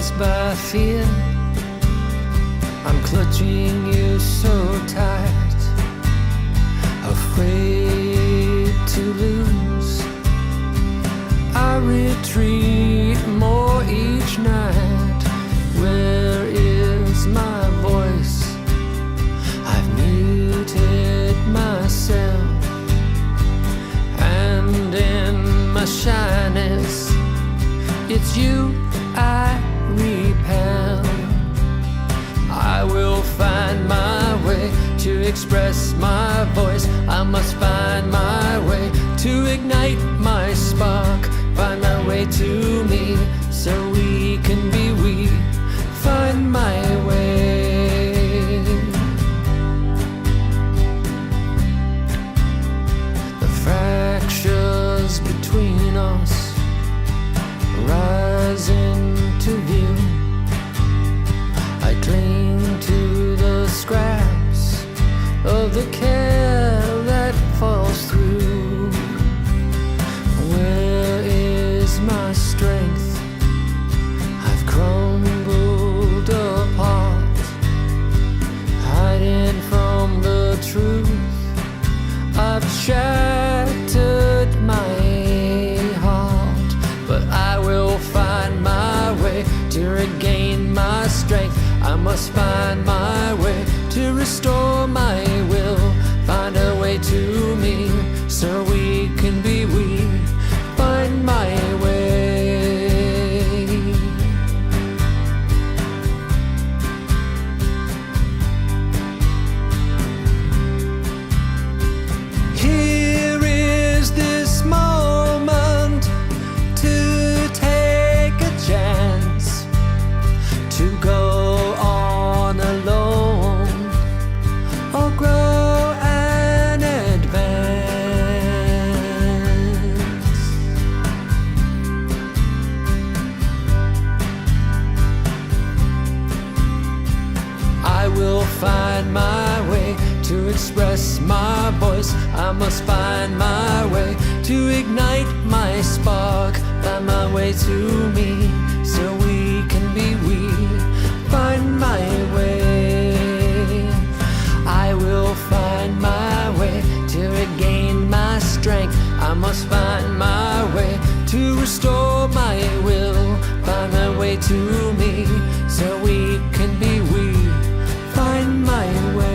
paralyzed by fear. I'm clutching you so tight, afraid to lose. I retreat more each night. Where is my voice? I've muted myself, and in my shyness, it's you I repel. I will find my way to express my voice. I must find my way to ignite my spark. Find my way to me so we can be we. Find my way. The fractures between us rise into view. I cling to the scraps of the care that falls through. Where is my strength? I've crumbled apart, hiding from the truth. I've shattered my heart, but I will find my way to regain my strength. I must find my way to restore my will. Find a way to me so we can be we. Find my way. Here is this moment to take a chance to go on alone or grow and advance. I will find my way to express my voice. I must find my way to ignite my spark. Find my way to me so we can be we. Find my way. I will find my way to regain my strength. I must find my way to restore my will. Find my way to me so we can be we. Find my way.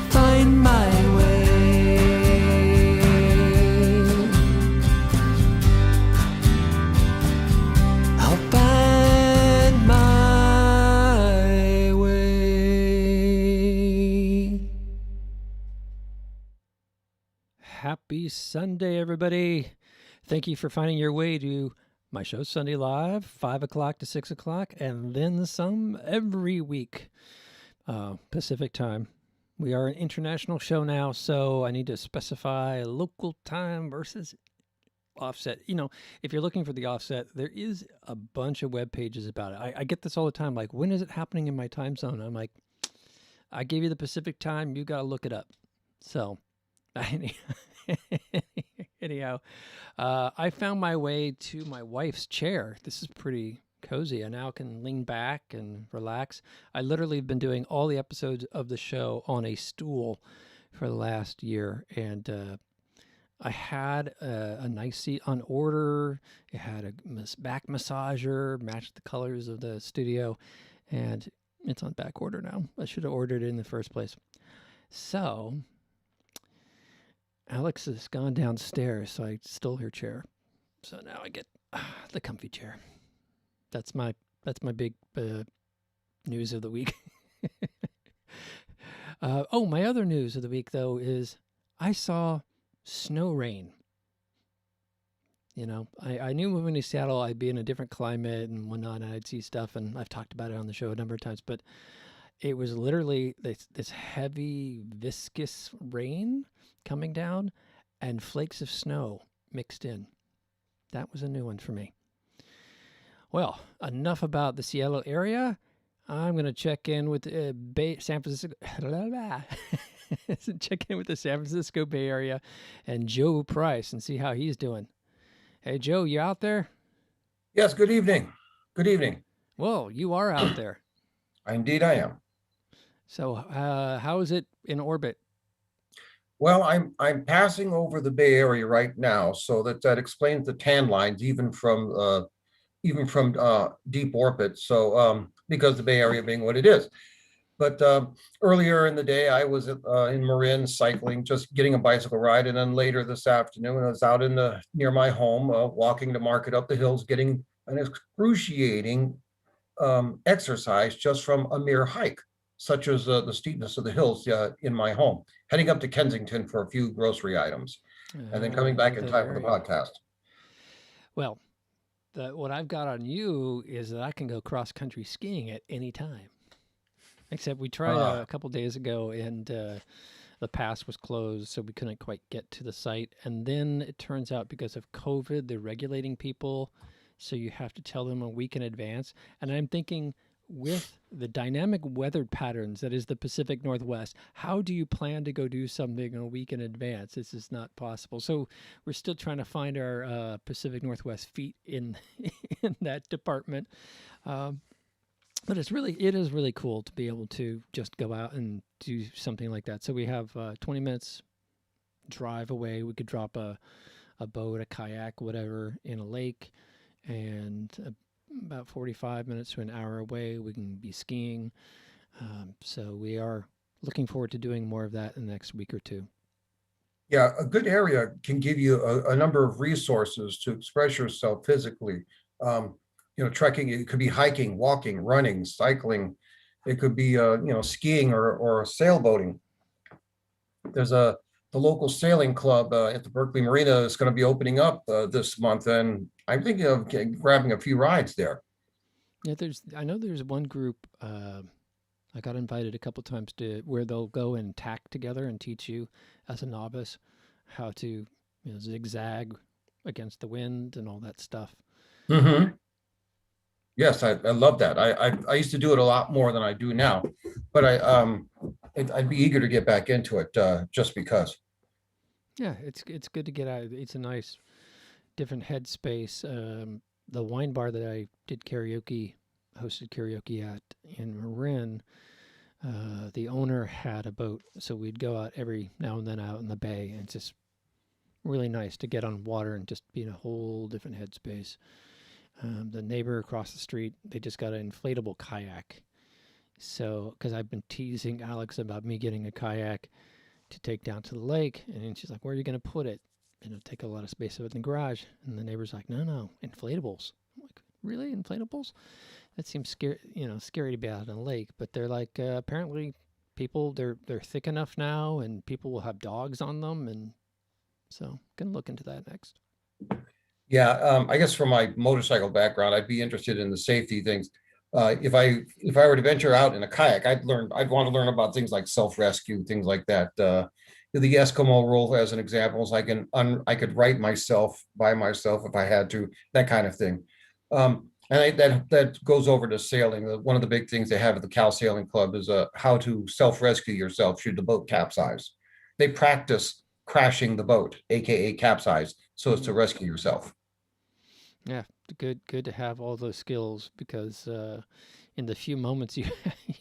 Find my way. I'll find my way. Happy Sunday, everybody. Thank you for finding your way to my show, Sunday Live, 5 o'clock to 6 o'clock, and then some every week, Pacific time. We are an international show now, so I need to specify local time versus offset. You know, if you're looking for the offset, there is a bunch of web pages about it. I get this all the time, like, when is it happening in my time zone? I'm like, I gave you the Pacific time, you got to look it up. So, anyhow, I found my way to my wife's chair. This is pretty cozy. I now can lean back and relax. I literally have been doing all the episodes of the show on a stool for the last year, and I had a nice seat on order. It had a back massager, matched the colors of the studio, and it's on back order now. I should have ordered it in the first place. So Alex has gone downstairs, so I stole her chair. So now I get the comfy chair. That's my big news of the week. My other news of the week, though, is I saw snow rain. You know, I knew moving to Seattle, I'd be in a different climate and whatnot, and I'd see stuff, and I've talked about it on the show a number of times, but it was literally this heavy, viscous rain coming down and flakes of snow mixed in. That was a new one for me. Well, enough about the Seattle area. I'm going to check in with San Francisco. Check in with the San Francisco Bay Area and Joe Price and see how he's doing. Hey, Joe, you out there? Yes, good evening. Good evening. Well, you are out there. Indeed, I am. So, how is it in orbit? Well, I'm passing over the Bay Area right now, so that explains the tan lines even from deep orbit. So because the Bay Area being what it is. But earlier in the day, I was in Marin cycling, just getting a bicycle ride, and then later this afternoon, I was out in the near my home, walking to market up the hills, getting an excruciating exercise just from a mere hike, such as the steepness of the hills in my home, heading up to Kensington for a few grocery items, and then I coming know back in that time for the area. podcast. Well, what I've got on you is that I can go cross country skiing at any time. Except we tried Uh, a couple days ago, and the pass was closed, so we couldn't quite get to the site. And then it turns out because of COVID, they're regulating people, so you have to tell them a week in advance. And I'm thinking, with the dynamic weather patterns that is the Pacific Northwest, how do you plan to go do something a week in advance? This is not possible. So we're still trying to find our Pacific Northwest feet in in that department. Um, but it is really cool to be able to just go out and do something like that. So we have 20 minutes drive away. We could drop a boat, a kayak, whatever, in a lake, and about 45 minutes to an hour away, we can be skiing. So we are looking forward to doing more of that in the next week or two. yeah, a good area can give you a number of resources to express yourself physically. Um, trekking, it could be hiking, walking, running, cycling. It could be, skiing or sailboating. There's the local sailing club at the Berkeley Marina is going to be opening up this month, and I'm thinking of grabbing a few rides there. Yeah, I know there's one group. I got invited a couple times to where they'll go and tack together and teach you as a novice how to zigzag against the wind and all that stuff. Hmm. Yes, I love that. I used to do it a lot more than I do now, but I'd be eager to get back into it just because. Yeah, it's good to get out. It's a nice different headspace. The wine bar that I did hosted karaoke at in Marin, the owner had a boat, so we'd go out every now and then out in the bay, and it's just really nice to get on water and just be in a whole different headspace. The neighbor across the street, they just got an inflatable kayak. So, because I've been teasing Alex about me getting a kayak to take down to the lake, and then she's like, "Where are you going to put it? It'll take a lot of space up in the garage." And the neighbor's like, "No, no, inflatables." I'm like, "Really, inflatables? That seems scary to be out on a lake." But they're like, apparently, people they're thick enough now, and people will have dogs on them, and so gonna look into that next. Yeah, I guess from my motorcycle background, I'd be interested in the safety things. If I were to venture out in a kayak, I'd want to learn about things like self-rescue, things like that. The Eskimo rule, as an example, is I could write myself by myself if I had to, that kind of thing. That goes over to sailing. One of the big things they have at the Cal Sailing Club is how to self-rescue yourself should the boat capsize. They practice crashing the boat, aka capsize, so as to Mm. rescue yourself. Yeah, good to have all those skills because in the few moments you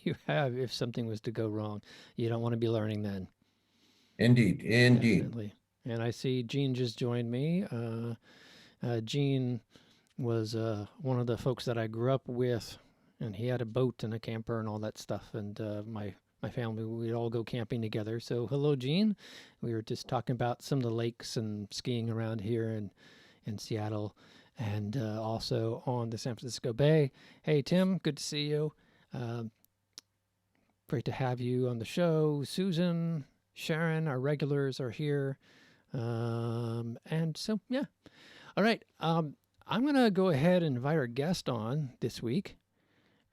you have, if something was to go wrong, you don't want to be learning then. Indeed, indeed. Definitely. And I see Gene just joined me. Gene was one of the folks that I grew up with, and he had a boat and a camper and all that stuff. And my family, we'd all go camping together. So hello, Gene. We were just talking about some of the lakes and skiing around here in Seattle, and also on the San Francisco Bay. Hey, Tim, good to see you. Um, Great to have you on the show. Susan, Sharon, our regulars are here. And so, yeah. All right. I'm going to go ahead and invite our guest on this week.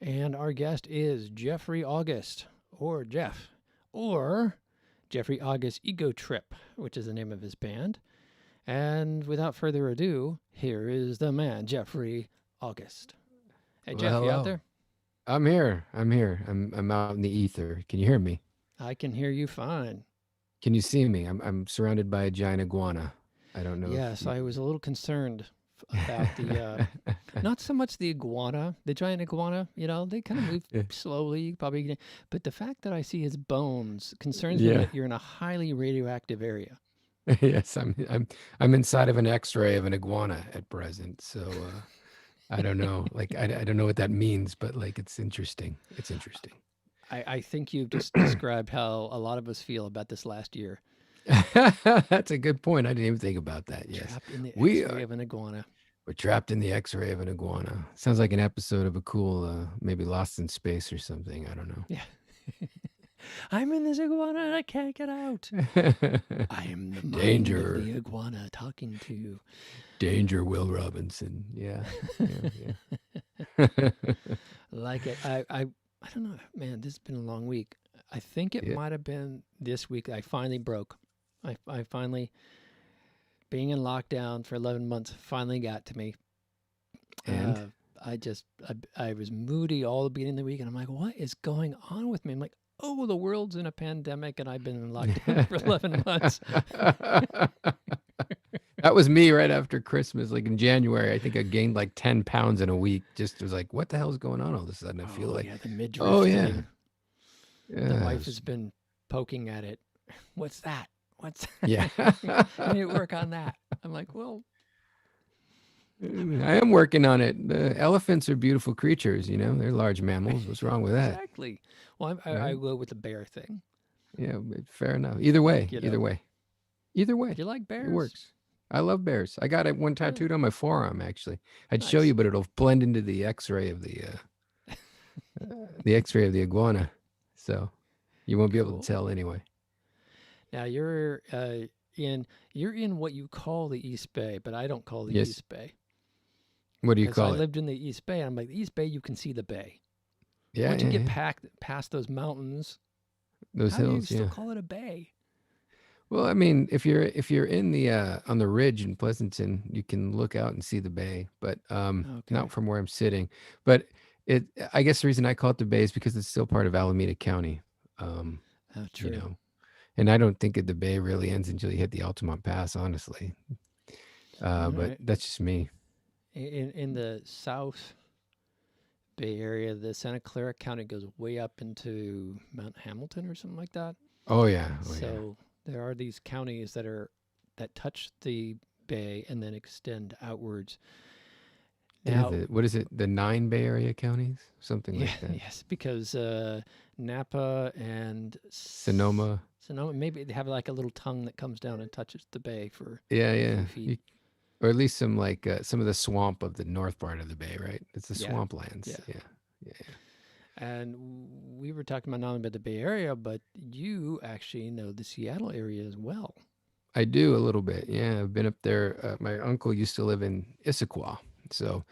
And our guest is Jeffrey August, or Jeff, or Jeffrey August Ego Trip, which is the name of his band. And without further ado, here is the man, Jeffrey August. Hey, Well, Jeff, you out hello. there? I'm here. I'm here. I'm out in the ether. Can you hear me? I can hear you fine. Can you see me? I'm surrounded by a giant iguana. I don't know if Yes, I was a little concerned about the not so much the iguana, the giant iguana. You know, they kind of move Yeah. slowly, probably. But the fact that I see his bones concerns me Yeah. that you're in a highly radioactive area. Yes, I'm inside of an X-ray of an iguana at present. So I don't know. Like I don't know what that means, but like it's interesting. It's interesting. I think you've just described how a lot of us feel about this last year, That's a good point. I didn't even think about that. Yes. trapped in the We X-ray of an iguana. We're trapped in the X-ray of an iguana. Sounds like an episode of a cool maybe Lost in Space or something. I don't know. Yeah. I'm in this iguana and I can't get out. I am the mind Danger. of the iguana talking to. Danger, Will Robinson. Yeah. Yeah. Like it. I don't know, man. This has been a long week. I think it Yeah. might have been this week. I finally broke. I finally, being in lockdown for 11 months, finally got to me. And? I was moody all the beginning of the week, and I'm like, what is going on with me? I'm like, oh, the world's in a pandemic, and I've been in lockdown for 11 months. That was me right after Christmas, like in January. I think I gained like 10 pounds in a week. Just was like, what the hell is going on all of a sudden? I feel Oh, like, yeah, the midriff oh, yeah. thing. The wife yes. has been poking at it. What's that? What's Yeah. I need to work on that. I'm like, well, I am working on it. The elephants are beautiful creatures, you know, they're large mammals. What's wrong with that? exactly. Well, I Right. go with the bear thing. Yeah, but fair enough. Either way, You either know. way. Either way, Do you like bears? it works. I love bears. I got it one tattooed on my forearm, actually. I'd show Nice. you, but it'll blend into the X-ray of the X-ray of the iguana. So you won't be able Cool. to tell anyway. Now you're in what you call the East Bay, but I don't call the Yes. East Bay. What do you 'Cause call I it? lived in the East Bay. And I'm like, the East Bay, you can see the bay. Yeah, Once you yeah, get yeah. past those mountains, Those how do you hills, still yeah. call it a bay? Well, I mean, if you're in the on the ridge in Pleasanton, you can look out and see the bay, but Okay. not from where I'm sitting. But I guess the reason I call it the bay is because it's still part of Alameda County. Oh, true. You know, and I don't think the bay really ends until you hit the Altamont Pass, honestly. But Alright. that's just me. In the South Bay Area, the Santa Clara County goes way up into Mount Hamilton or something like that. Oh yeah, oh, yeah. So there are these counties that touch the bay and then extend outwards. Yeah, Now, what is it? The 9 Bay Area counties, something yeah, like that. yes, because Napa and Sonoma. Sonoma, maybe they have like a little tongue that comes down and touches the bay for Yeah, a yeah. few feet. Or at least some like some of the swamp of the north part of the bay, right? It's the Yeah, swamplands. yeah. Yeah. Yeah. And we were talking about not only about the Bay Area, but you actually know the Seattle area as well. I do a little bit. Yeah, I've been up there. My uncle used to live in Issaquah. So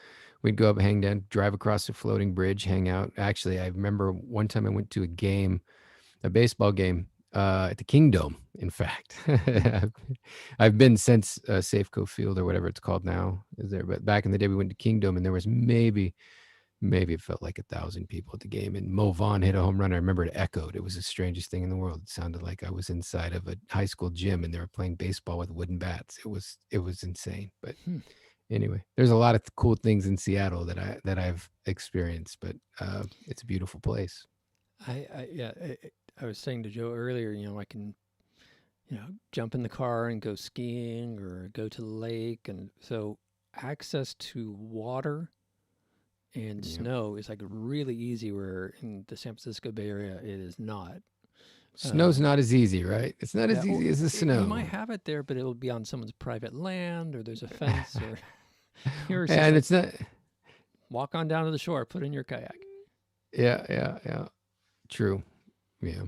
we'd go up, hang down, drive across the floating bridge, hang out. Actually, I remember one time I went to a baseball game at the Kingdome, in fact. I've been since Safeco Field or whatever it's called now is there. But back in the day, we went to Kingdome and there was maybe it felt like 1,000 people at the game. And Mo Vaughn hit a home run. I remember it echoed. It was the strangest thing in the world. It sounded like I was inside of a high school gym and they were playing baseball with wooden bats. It was insane. But anyway, there's a lot of cool things in Seattle that I've experienced, but it's a beautiful place. I was saying to Joe earlier, I can, jump in the car and go skiing or go to the lake. And so access to water and Yeah. snow is like really easy, where in the San Francisco Bay Area, it is not. Snow's not as easy, right? It's not as Yeah, easy as the snow. You might have it there, but it'll be on someone's private land, or there's a fence, or yours. And it's not. Walk on down to the shore, put in your kayak. Yeah. True. Yeah.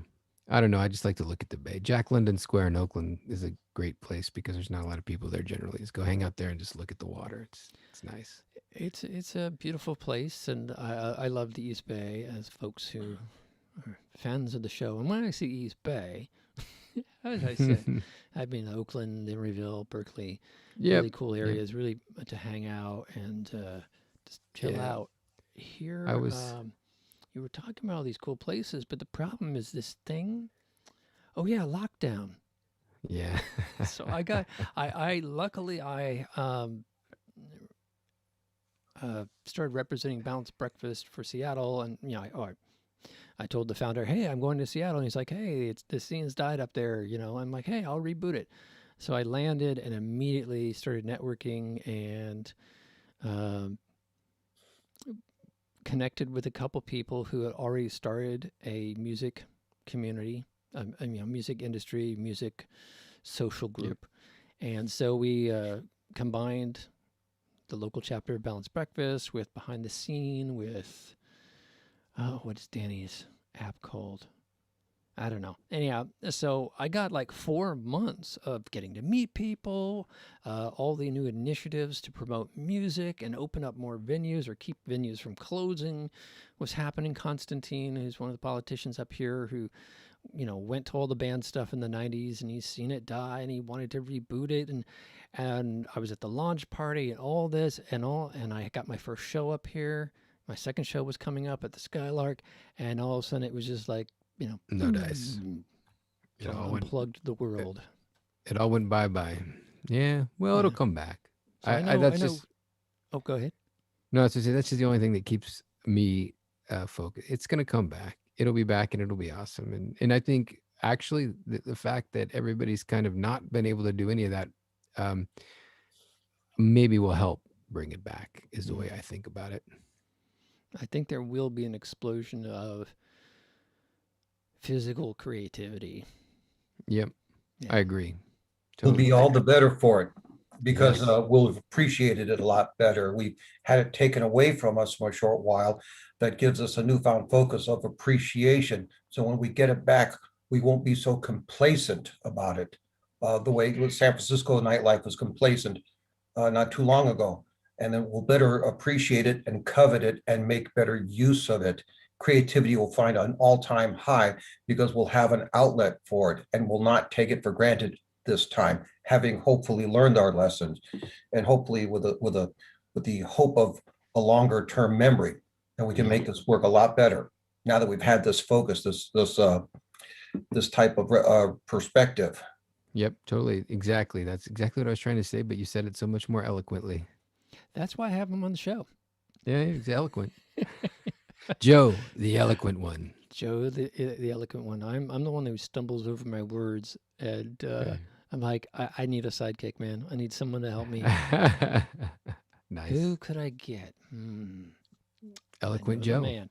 I don't know. I just like to look at the bay. Jack London Square in Oakland is a great place because there's not a lot of people there generally. Just go hang out there and just look at the water. It's nice. It's a beautiful place, and I love the East Bay, as folks who are fans of the show. And when I see East Bay, as I said, I've been to Oakland, Emeryville, Berkeley. Yeah. Really cool areas, really to hang out and just chill Yeah. out. Here, I was- you were talking about all these cool places, but the problem is this thing. Oh yeah, lockdown. Yeah. So I luckily started representing Balanced Breakfast for Seattle, and I told the founder, "Hey, I'm going to Seattle," and he's like, "Hey, it's the scene's died up there." I'm like, "Hey, I'll reboot it." So I landed and immediately started networking and um, connected with a couple people who had already started a music community, music industry, music social group. And so we combined the local chapter of Balanced Breakfast with Behind the Scene with, what is Danny's app called? I don't know. Anyhow, so I got like 4 months of getting to meet people, all the new initiatives to promote music and open up more venues or keep venues from closing was happening. Constantine, who's one of the politicians up here who, went to all the band stuff in the 90s and he's seen it die and he wanted to reboot it. And I was at the launch party and all this and I got my first show up here. My second show was coming up at the Skylark, and all of a sudden it was just like, No dice. It so all went. unplugged the world. It all went bye. Yeah. Well, it'll Yeah. come back. So That's I know. just Oh, go ahead. no. That's just the only thing that keeps me focused. It's gonna come back. It'll be back, and it'll be awesome. And I think actually the fact that everybody's kind of not been able to do any of that, um, maybe will help bring it back. Is the way I think about it. I think there will be an explosion of physical creativity. Yep. Yeah. I agree. We'll be all the better for it because Yes. we'll have appreciated it a lot better. We had it taken away from us for a short while. That gives us a newfound focus of appreciation. So when we get it back, we won't be so complacent about it. The way San Francisco nightlife was complacent not too long ago. And then we'll better appreciate it and covet it and make better use of it. Creativity will find an all-time high because we'll have an outlet for it and will not take it for granted this time, having hopefully learned our lessons and hopefully with the hope of a longer term memory. And we can make this work a lot better now that we've had this focus, this type of perspective. Yep. Totally. Exactly. That's exactly what I was trying to say, but you said it so much more eloquently. That's why I have him on the show. Yeah, he's eloquent. Joe, the eloquent one. Joe, the eloquent one. I'm the one who stumbles over my words, and I'm like, I need a sidekick, man. I need someone to help me. Nice. Who could I get? Eloquent I know Joe. the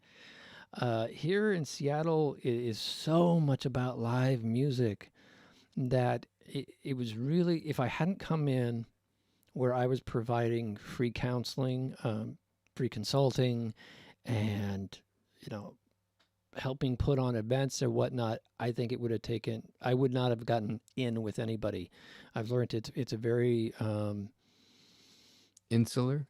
man. Here in Seattle, it is so much about live music that it was really, if I hadn't come in where I was providing free counseling, free consulting, and, helping put on events or whatnot, I think it would have taken, I would not have gotten in with anybody. I've learned it's a very Insular.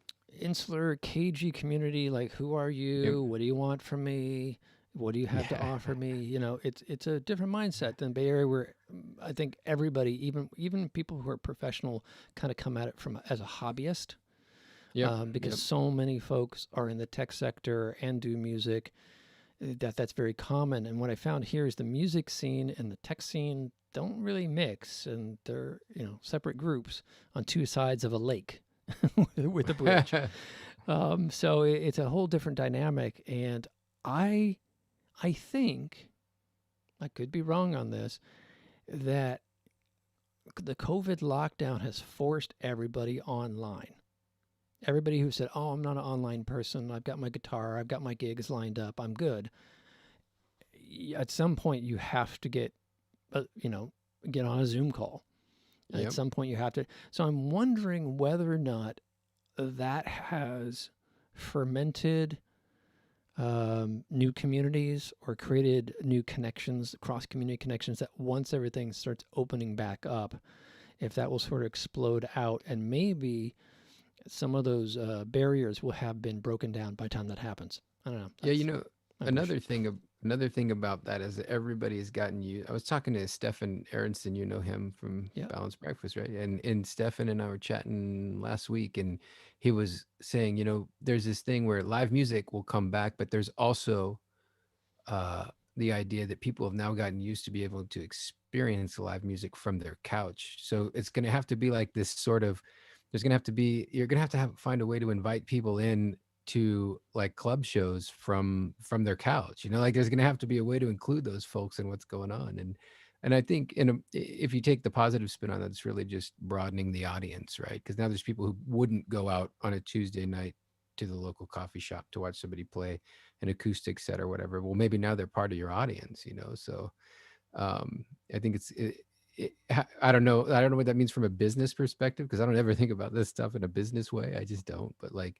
cagey community. Like, who are you? What do you want from me? What do you have to Yeah. offer me? It's a different mindset than Bay Area, where I think everybody, even people who are professional, kind of come at it from as a hobbyist. Because so many folks are in the tech sector and do music. That's very common. And what I found here is the music scene and the tech scene don't really mix, and they're separate groups on two sides of a lake with a bridge. So it's a whole different dynamic, and I think, I could be wrong on this, that the COVID lockdown has forced everybody online. Everybody who said, "Oh, I'm not an online person. I've got my guitar. I've got my gigs lined up. I'm good." At some point, you have to get on a Zoom call. Yep. At some point, you have to. So I'm wondering whether or not that has fermented new communities or created new connections, cross-community connections, that once everything starts opening back up, if that will sort of explode out, and maybe some of those barriers will have been broken down by the time that happens. I don't know. Yeah, my another thing about that is that everybody has gotten you. I was talking to Stefan Aronson, you know him from Yeah. Balanced Breakfast, right? And Stefan and I were chatting last week, and he was saying, there's this thing where live music will come back, but there's also the idea that people have now gotten used to be able to experience live music from their couch. So it's going to have to be like this sort of there's gonna have to be you're gonna have to find a way to invite people in to like club shows from their couch. Like there's gonna have to be a way to include those folks in what's going on. And I think if you take the positive spin on that, it's really just broadening the audience, right? Because now there's people who wouldn't go out on a Tuesday night to the local coffee shop to watch somebody play an acoustic set or whatever. Well, maybe now they're part of your audience, So I think I don't know what that means from a business perspective, because I don't ever think about this stuff in a business way. I just don't. But like,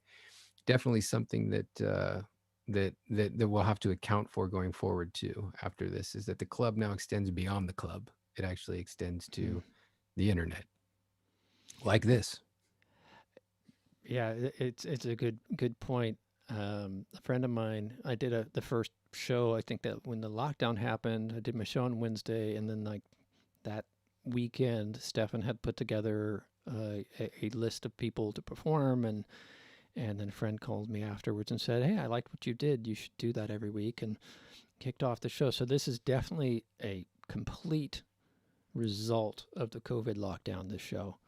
definitely something that we'll have to account for going forward too. After this, is that the club now extends beyond the club. It actually extends to the internet, like this. Yeah, it's a good point. A friend of mine, I did the first show. I think that when the lockdown happened, I did my show on Wednesday, and then like that weekend, Stefan had put together a list of people to perform, and then a friend called me afterwards and said, "Hey, I liked what you did. You should do that every week," and kicked off the show. So this is definitely a complete result of the COVID lockdown, this show.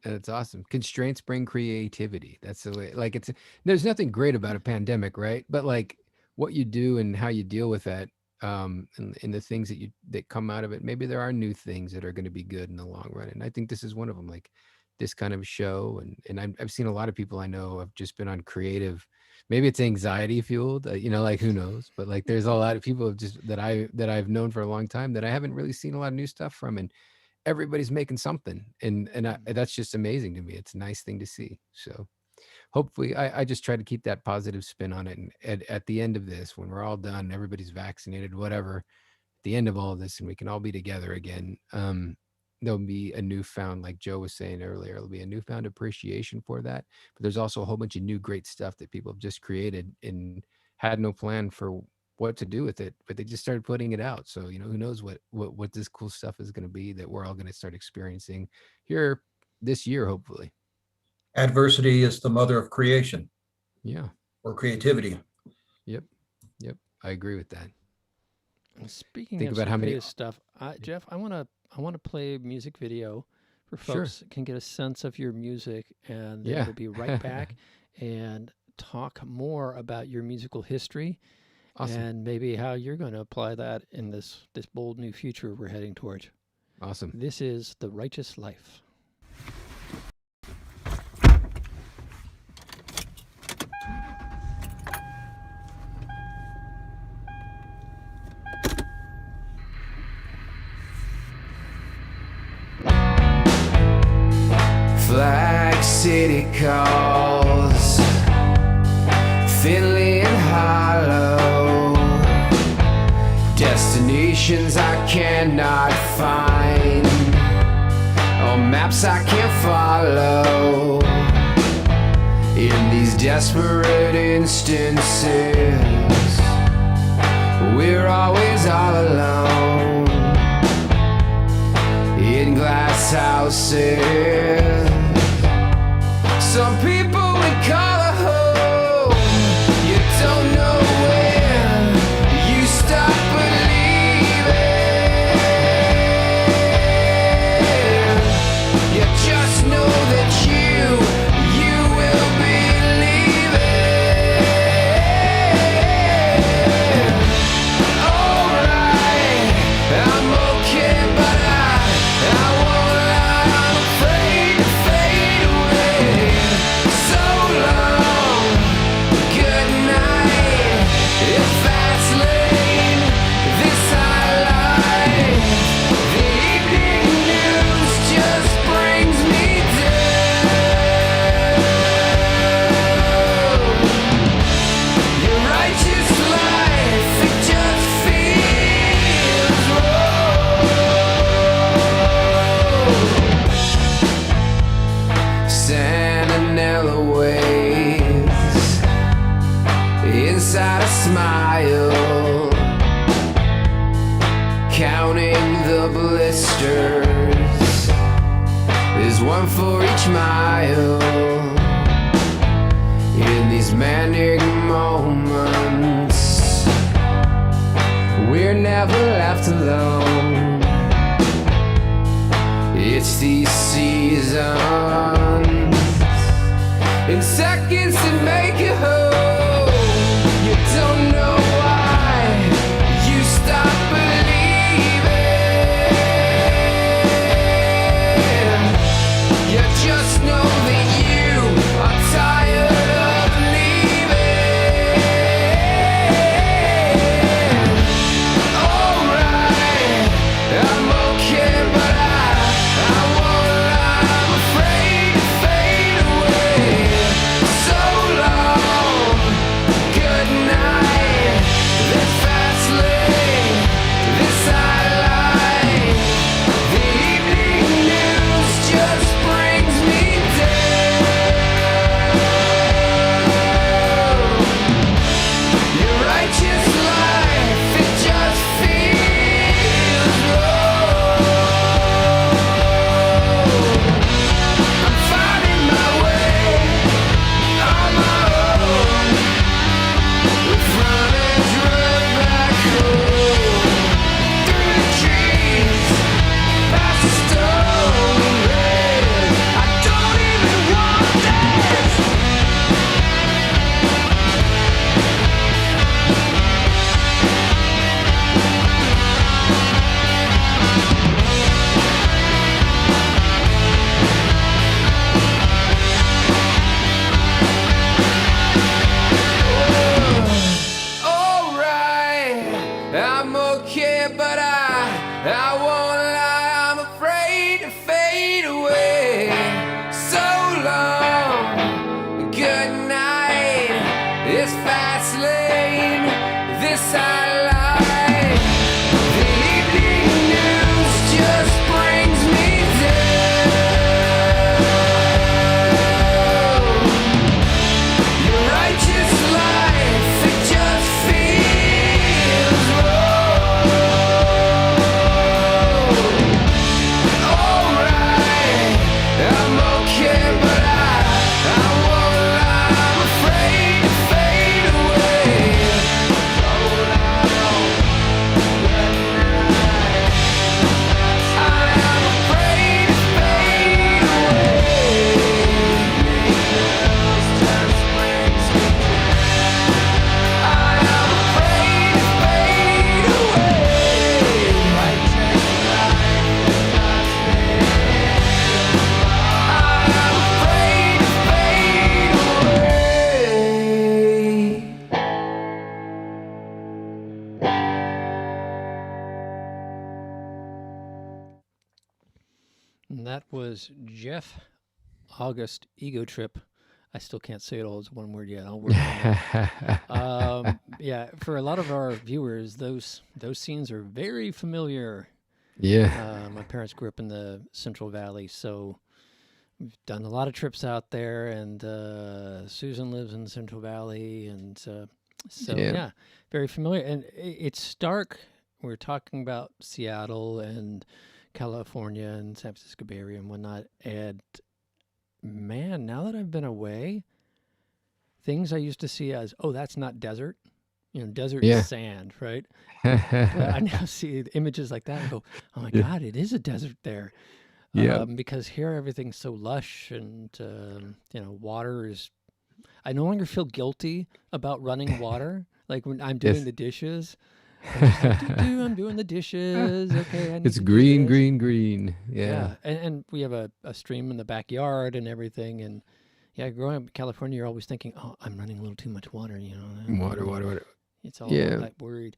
And it's awesome. Constraints bring creativity. That's the way. Like there's nothing great about a pandemic, right? But like what you do and how you deal with that, and the things that come out of it. Maybe there are new things that are going to be good in the long run. And I think this is one of them. Like this kind of show, and I've seen a lot of people I know have just been on creative. Maybe it's anxiety fueled, like who knows? But like there's a lot of people that I've known for a long time that I haven't really seen a lot of new stuff from, and everybody's making something, and that's just amazing to me. It's a nice thing to see. So hopefully I just try to keep that positive spin on it. And at the end of this, when we're all done, everybody's vaccinated, whatever, at the end of all of this, and we can all be together again, there'll be a newfound, like Joe was saying earlier, there'll be a newfound appreciation for that. But there's also a whole bunch of new great stuff that people have just created and had no plan for what to do with it, but they just started putting it out. So who knows what this cool stuff is going to be that we're all going to start experiencing here this year, hopefully. Adversity is the mother of creation. Yeah. Or creativity. Yep. I agree with that. Speaking of how many stuff, Jeff, I want to play a music video for folks that can get a sense of your music, and then we'll be right back and talk more about your musical history. Awesome. And maybe how you're going to apply that in this bold new future we're heading towards. Awesome. This is The Righteous Life. Flag City calls, thinly and hollow, destinations I cannot find, on maps I can't follow. In these desperate instances, we're always all alone, in glass houses. Some people would call a home. You don't know when you stop believing. You just know that you will be leaving. Alright, I'm okay, but I won't lie, I'm afraid to fade away. So long, good night, it's fast lane, this high life. The evening news just brings me down. Your righteous life, it just feels wrong. Santanella waves inside a smile, counting the blisters. There's one for each mile. In these manic moments, we're never left alone. It's these seasons in seconds to make you whole. You don't know why you stop believing. You just know that you are tired of leaving. Alright, I'm okay, but I won't lie. I'm afraid to fade away. So long, good night. This fast lane, this I like. The evening news just brings me down. Your righteous life, it just feels wrong. I'm finding my way on my own. The frontage road back home. Through the trees, past the stone bridge. I don't even want this. Alright, I'm okay, but I won't lie. I'm afraid to fade away. So long, good night. This fast lane, this I like. The evening news just brings me down. Your righteous life, it just feels wrong. Alright, I'm okay, but I won't lie. I'm afraid to fade away. So long, good night. I am afraid to fade away. News just brings me down. I am afraid to fade away. Righteous life is not fair. I am afraid to fade away. And that was Jeff August Ego Trip. I still can't say it all as one word yet. I'll work on that. Yeah, for a lot of our viewers, those scenes are very familiar. Yeah. My parents grew up in the Central Valley, so we've done a lot of trips out there. And Susan lives in the Central Valley, and so Yeah. yeah, very familiar. And it's stark. We're talking about Seattle and California and San Francisco Bay Area and whatnot. And man, now that I've been away, things I used to see as, oh, that's not desert. Desert Yeah. is sand, right? But I now see images like that and go, oh my Yeah. God, it is a desert there. Yeah. Because here everything's so lush and, water is, I no longer feel guilty about running water. Like when I'm doing Yes. the dishes, I'm just like, I'm doing the dishes. Okay, I need It's to do green, this. green, green. Yeah, Yeah. and we have a stream in the backyard and everything. And yeah, growing up in California, you're always thinking, oh, I'm running a little too much water. Water, water, water. It's all Yeah. that worried.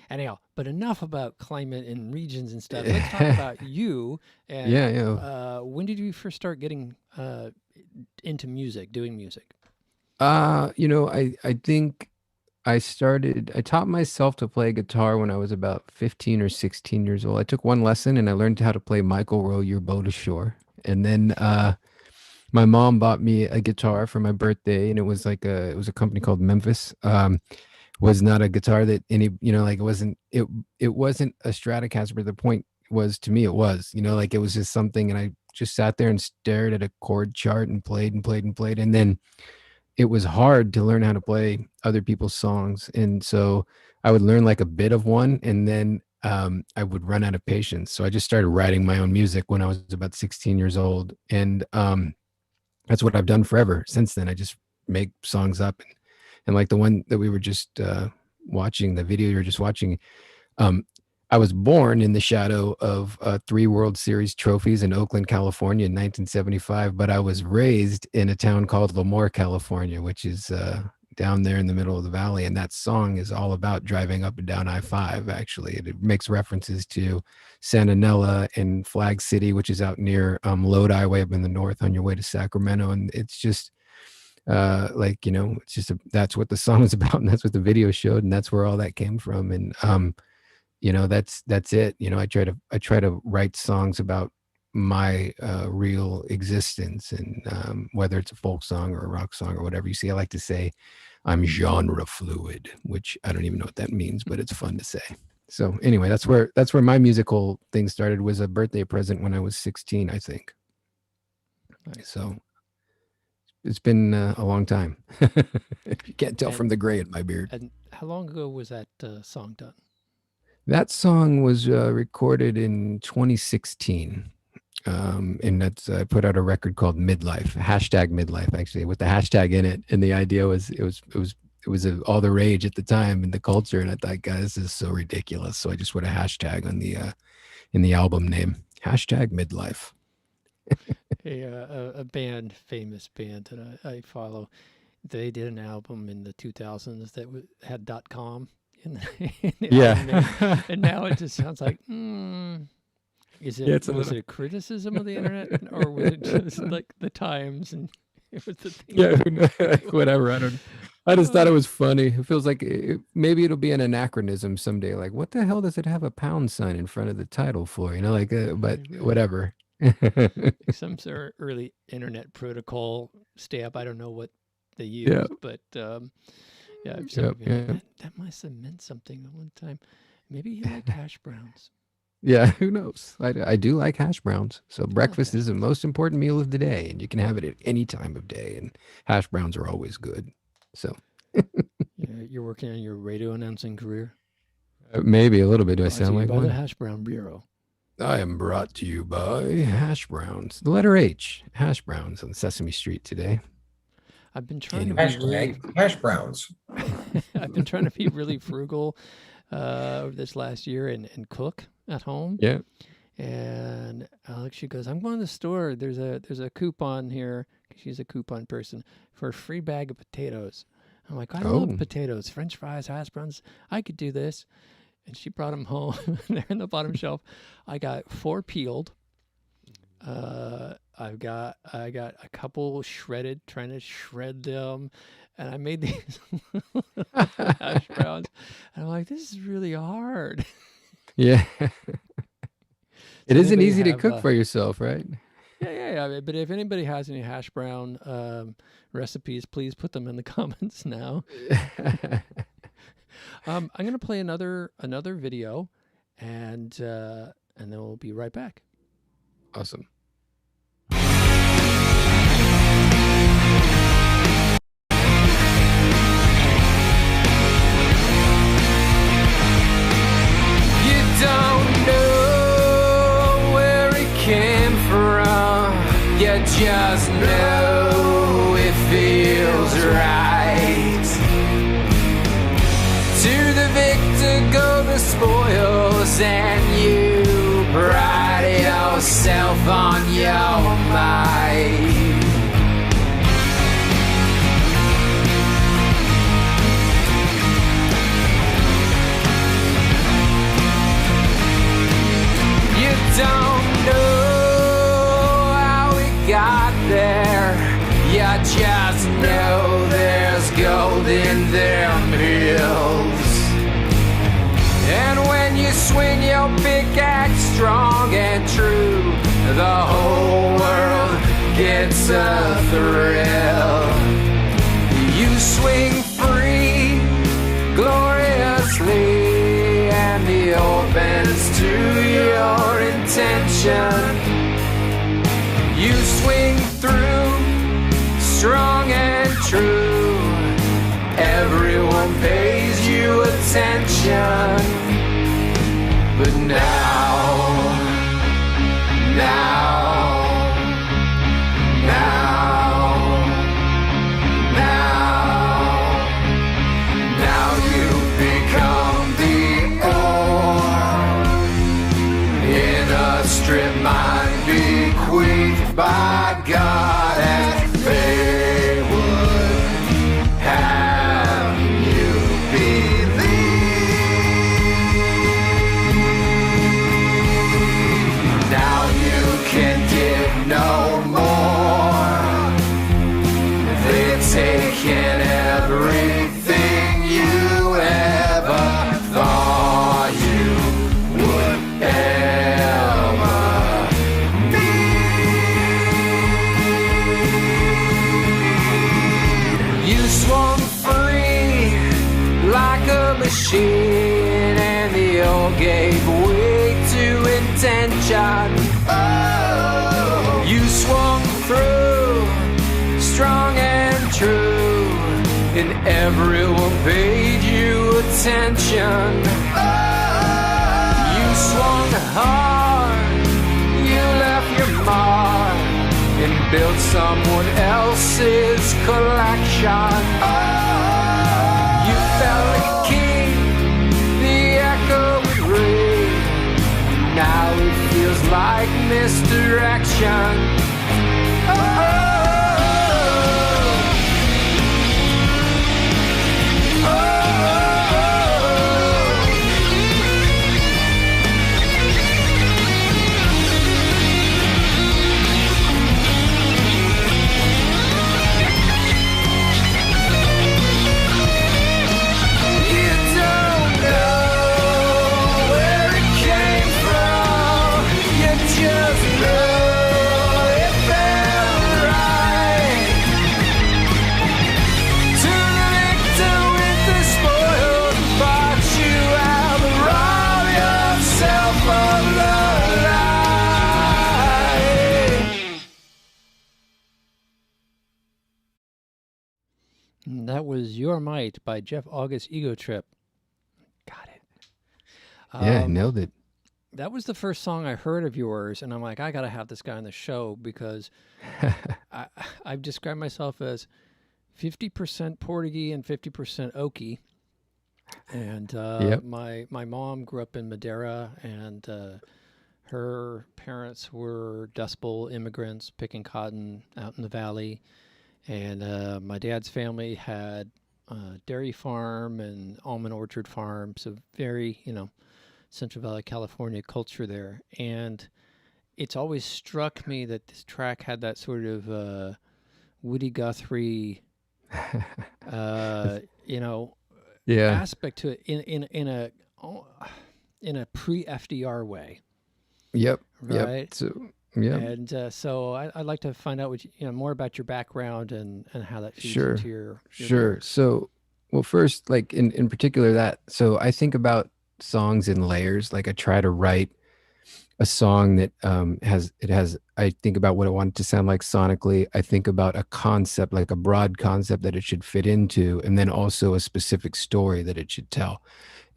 Anyhow, but enough about climate and regions and stuff. Let's talk about you. And Yeah, yeah. when did you first start getting into music, doing music? I think I taught myself to play guitar when I was about 15 or 16 years old. I took one lesson and I learned how to play Michael Row Your Boat Ashore. And then my mom bought me a guitar for my birthday, and it was a company called Memphis. Was not a guitar that it wasn't a Stratocaster, but the point was, to me, it was, it was just something, and I just sat there and stared at a chord chart and played and played and played. And then it was hard to learn how to play other people's songs. And so I would learn like a bit of one, and then I would run out of patience. So I just started writing my own music when I was about 16 years old. And that's what I've done forever since then. I just make songs up, and like the one that we were just watching, the video you were just watching. I was born in the shadow of 3 World Series trophies in Oakland, California in 1975, but I was raised in a town called Lemoore, California, which is down there in the middle of the valley. And that song is all about driving up and down I-5, actually. It makes references to Santanella and Flag City, which is out near Lodi, way up in the north on your way to Sacramento. And it's just like, you know, it's just that's what the song is about, and that's what the video showed, and that's where all that came from. And you know, that's it. You know, I try to write songs about my real existence, and whether it's a folk song or a rock song or whatever. You see, I like to say I'm genre fluid, which I don't even know what that means, but it's fun to say. So anyway, that's where my musical thing started. Was a birthday present when I was 16, I think. So it's been a long time. If you can't tell from the gray in my beard. And how long ago was that song done? That song was recorded in 2016. And that's I put out a record called Midlife, #Midlife, actually, with the hashtag in it. And the idea was it was all the rage at the time in the culture. And I thought, God, this is so ridiculous. So I just put a hashtag on the in the album name, #Midlife. A band, famous band that I follow, they did an album in the 2000s that had .com in the album name. And now it just sounds like, was it a criticism of the internet, or was it just like the times and it was the thing? Yeah, whatever. I just thought it was funny. It feels like maybe it'll be an anachronism someday. Like, what the hell does it have a pound sign in front of the title for? You know, like, but whatever. Some sort of early internet protocol stamp. I don't know what they use, but that must have meant something at one time. Maybe he liked hash browns. Yeah, who knows? I do like hash browns. So breakfast is the most important meal of the day, and you can have it at any time of day. And hash browns are always good. So you're working on your radio announcing career. Maybe a little bit. Do I sound like by one? The Hash Brown Bureau. I am brought to you by hash browns. The letter H, hash browns on Sesame Street today. I've been trying to be hash browns. I've been trying to be really frugal over this last year and cook at home. Yeah. And Alex, she goes, I'm going to the store. There's a coupon here. She's a coupon person for a free bag of potatoes. I'm like, I love potatoes, French fries, hash browns. I could do this. And she brought them home. They're in the bottom shelf. I got 4 peeled. I got a couple shredded, trying to shred them. And I made these hash browns. And I'm like, this is really hard. Yeah. It isn't easy to cook for yourself, right? Yeah. But if anybody has any hash brown recipes, please put them in the comments now. I'm going to play another video, and then we'll be right back. Awesome. You don't know where it came from. You just know it feels right. To the victor go the spoils, and you pride yourself on your might. You don't know how we got there. You just know there's gold in them hills. And when you swing your pickaxe strong and true, the whole world gets a thrill. You swing free, gloriously, and the opens to your intention. You swing through, strong and true. Everyone pays you attention. But now bequeathed by God, and they would have you believe. Now you can give no more. They've taken everything you ever thought you would ever need. You swung free like a machine, and the old gave way to intention. Oh, you swung through strong and true, and everyone paid you attention. You swung hard, you left your mark, and built someone else's collection. You felt like a king, the echo would ring. Now it feels like misdirection. That was Your Might by Jeff August, Ego Trip. Got it. Yeah, nailed it. That was the first song I heard of yours, and I'm like, I got to have this guy on the show because I've described myself as 50% Portuguese and 50% Okie. And Yep. my mom grew up in Madeira, and her parents were Dust Bowl immigrants picking cotton out in the valley. And my dad's family had a dairy farm and almond orchard farm, so very, Central Valley, California culture there. And it's always struck me that this track had that sort of Woody Guthrie, Yeah. aspect to it in a pre-FDR way, Yep. right? Yep. So, yeah. And so I'd like to find out more about your background and how that feeds Sure. into your Sure. lyrics. So, well, first, like in particular so I think about songs in layers. Like I try to write a song that I think about what I want it to sound like sonically. I think about a concept, like a broad concept that it should fit into, and then also a specific story that it should tell.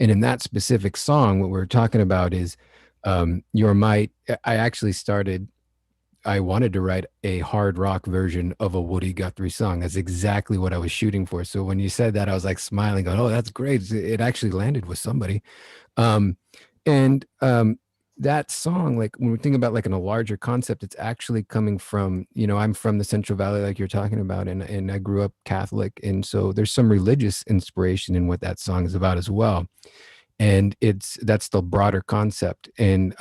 And in that specific song, what we're talking about is Your Might. I wanted to write a hard rock version of a Woody Guthrie song. That's exactly what I was shooting for. So when you said that, I was like smiling, going, "Oh, that's great." It actually landed with somebody. That song, like when we think about like in a larger concept, it's actually coming from, I'm from the Central Valley, like you're talking about, and I grew up Catholic. And so there's some religious inspiration in what that song is about as well. And that's the broader concept. And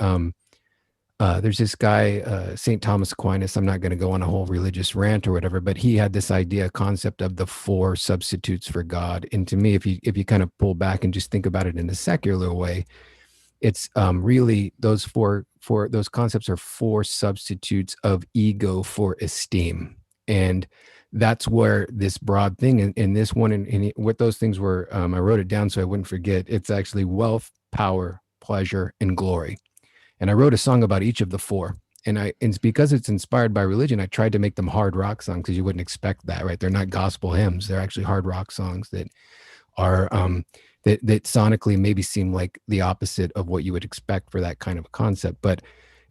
there's this guy, St. Thomas Aquinas. I'm not going to go on a whole religious rant or whatever, but he had this concept of the 4 substitutes for God. And to me, if you kind of pull back and just think about it in a secular way, it's really those those concepts are 4 substitutes of ego for esteem. And that's where this broad thing in this one, and what those things were, I wrote it down so I wouldn't forget. It's actually wealth, power, pleasure, and glory. And I wrote a song about each of the 4. And it's because it's inspired by religion, I tried to make them hard rock songs, because you wouldn't expect that, right? They're not gospel hymns. They're actually hard rock songs that are that sonically maybe seem like the opposite of what you would expect for that kind of a concept. But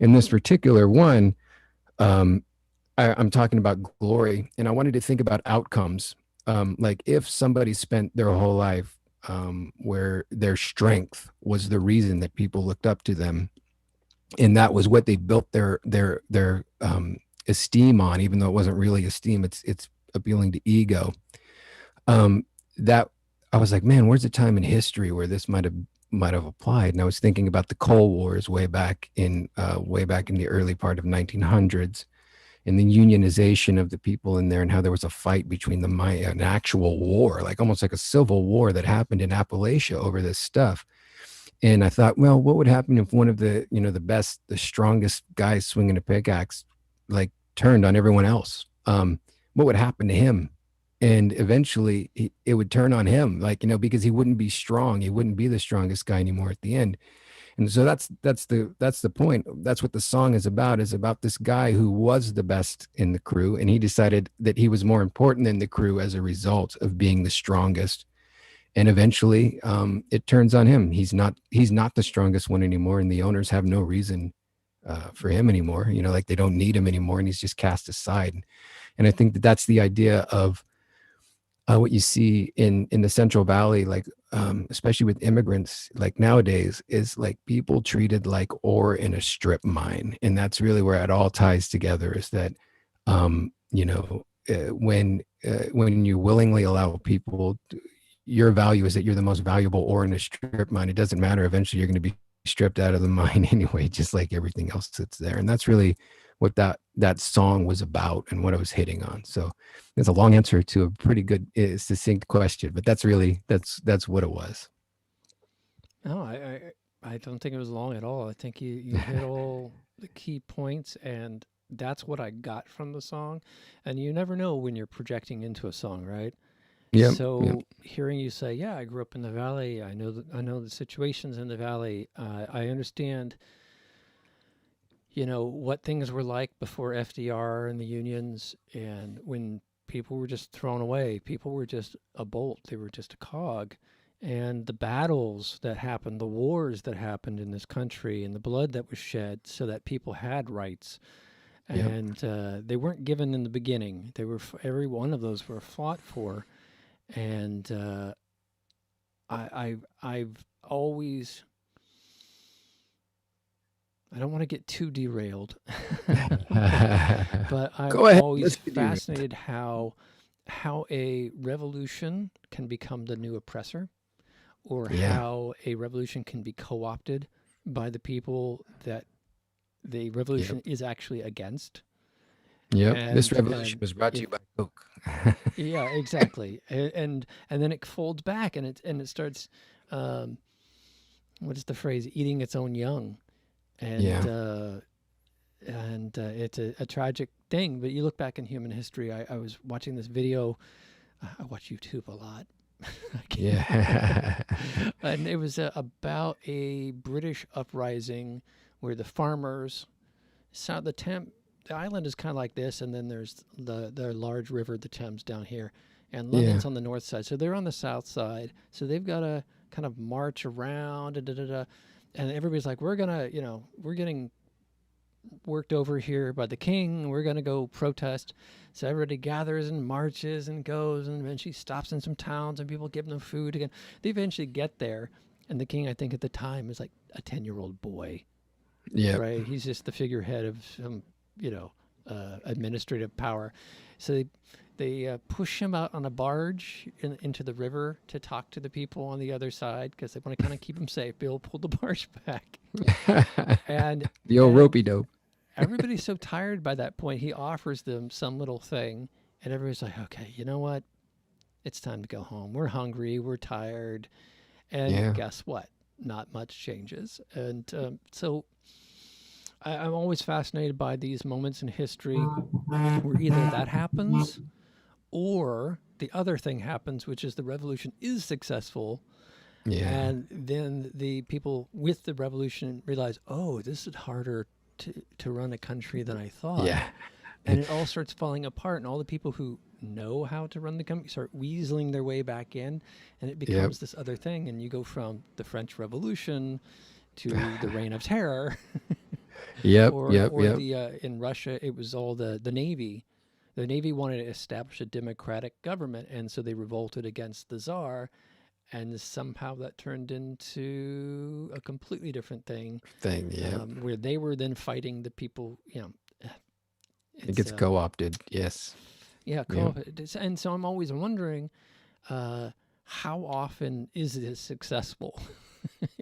in this particular one, I'm talking about glory, and I wanted to think about outcomes. Like if somebody spent their whole life where their strength was the reason that people looked up to them, and that was what they built their esteem on, even though it wasn't really esteem. It's appealing to ego. That I was like, man, where's the time in history where this might have applied? And I was thinking about the Cold Wars way back in the early part of 1900s, and the unionization of the people in there, and how there was a fight between an actual war, like almost like a civil war that happened in Appalachia over this stuff. And I thought, well, what would happen if one of the, the best, the strongest guys swinging a pickaxe, like turned on everyone else? What would happen to him? And eventually it would turn on him, like, because he wouldn't be strong. He wouldn't be the strongest guy anymore at the end. And so that's the point. That's what the song is about this guy who was the best in the crew. And he decided that he was more important than the crew as a result of being the strongest. And eventually it turns on him. He's not the strongest one anymore. And the owners have no reason for him anymore, like they don't need him anymore. And he's just cast aside. And I think that that's the idea of what you see in the Central Valley, like especially with immigrants, like nowadays, is like people treated like ore in a strip mine. And that's really where it all ties together, is that, when you willingly allow people, your value is that you're the most valuable ore in a strip mine. It doesn't matter. Eventually you're going to be stripped out of the mine anyway, just like everything else that's there. And that's really what that song was about and what I was hitting on. So it's a long answer to a pretty good, succinct question, but that's what it was. No, I don't think it was long at all. I think you hit all the key points, and that's what I got from the song. And you never know when you're projecting into a song, right? Yeah. So hearing you say, "Yeah, I grew up in the Valley. I know the situations in the Valley. I understand, what things were like before FDR and the unions, and when people were just thrown away. People were just a bolt. They were just a cog. And the battles that happened, the wars that happened in this country, and the blood that was shed so that people had rights. And they weren't given in the beginning. They were every one of those were fought for. And I've always, I don't want to get too derailed, but I'm always fascinated how a revolution can become the new oppressor, or how a revolution can be co-opted by the people that the revolution is actually against. Yeah, this revolution was brought to you by Coke. Yeah, exactly. And then it folds back, and it starts, what is the phrase? Eating its own young. And it's a tragic thing. But you look back in human history. I was watching this video. I watch YouTube a lot. Yeah. And it was about a British uprising where the farmers, the island is kind of like this, and then there's the large river, the Thames, down here, and London's on the north side. So they're on the south side. So they've got to kind of march around, and everybody's like, we're getting worked over here by the king. We're going to go protest. So everybody gathers and marches and goes, and eventually stops in some towns, and people give them food again. They eventually get there, and the king, I think at the time, is like a 10-year-old boy. Yeah. Right. He's just the figurehead of some, administrative power. So they push him out on a barge into the river to talk to the people on the other side, because they want to kind of keep him safe. Bill pulled the barge back. And the old ropey dope. Everybody's so tired by that point. He offers them some little thing, and everybody's like, okay, you know what? It's time to go home. We're hungry. We're tired. And guess what? Not much changes. And so I'm always fascinated by these moments in history where either that happens or the other thing happens, which is the revolution is successful. Yeah. And then the people with the revolution realize, oh, this is harder to run a country than I thought. Yeah. And it all starts falling apart, and all the people who know how to run the country start weaseling their way back in, and it becomes this other thing. And you go from the French Revolution to the Reign of Terror. In Russia, it was all the Navy. The Navy wanted to establish a democratic government, and so they revolted against the Tsar. and somehow that turned into a completely different thing, Yeah. where they were then fighting the people. It gets co-opted. Yes. Yeah, Yeah. and so I'm always wondering, how often is this successable?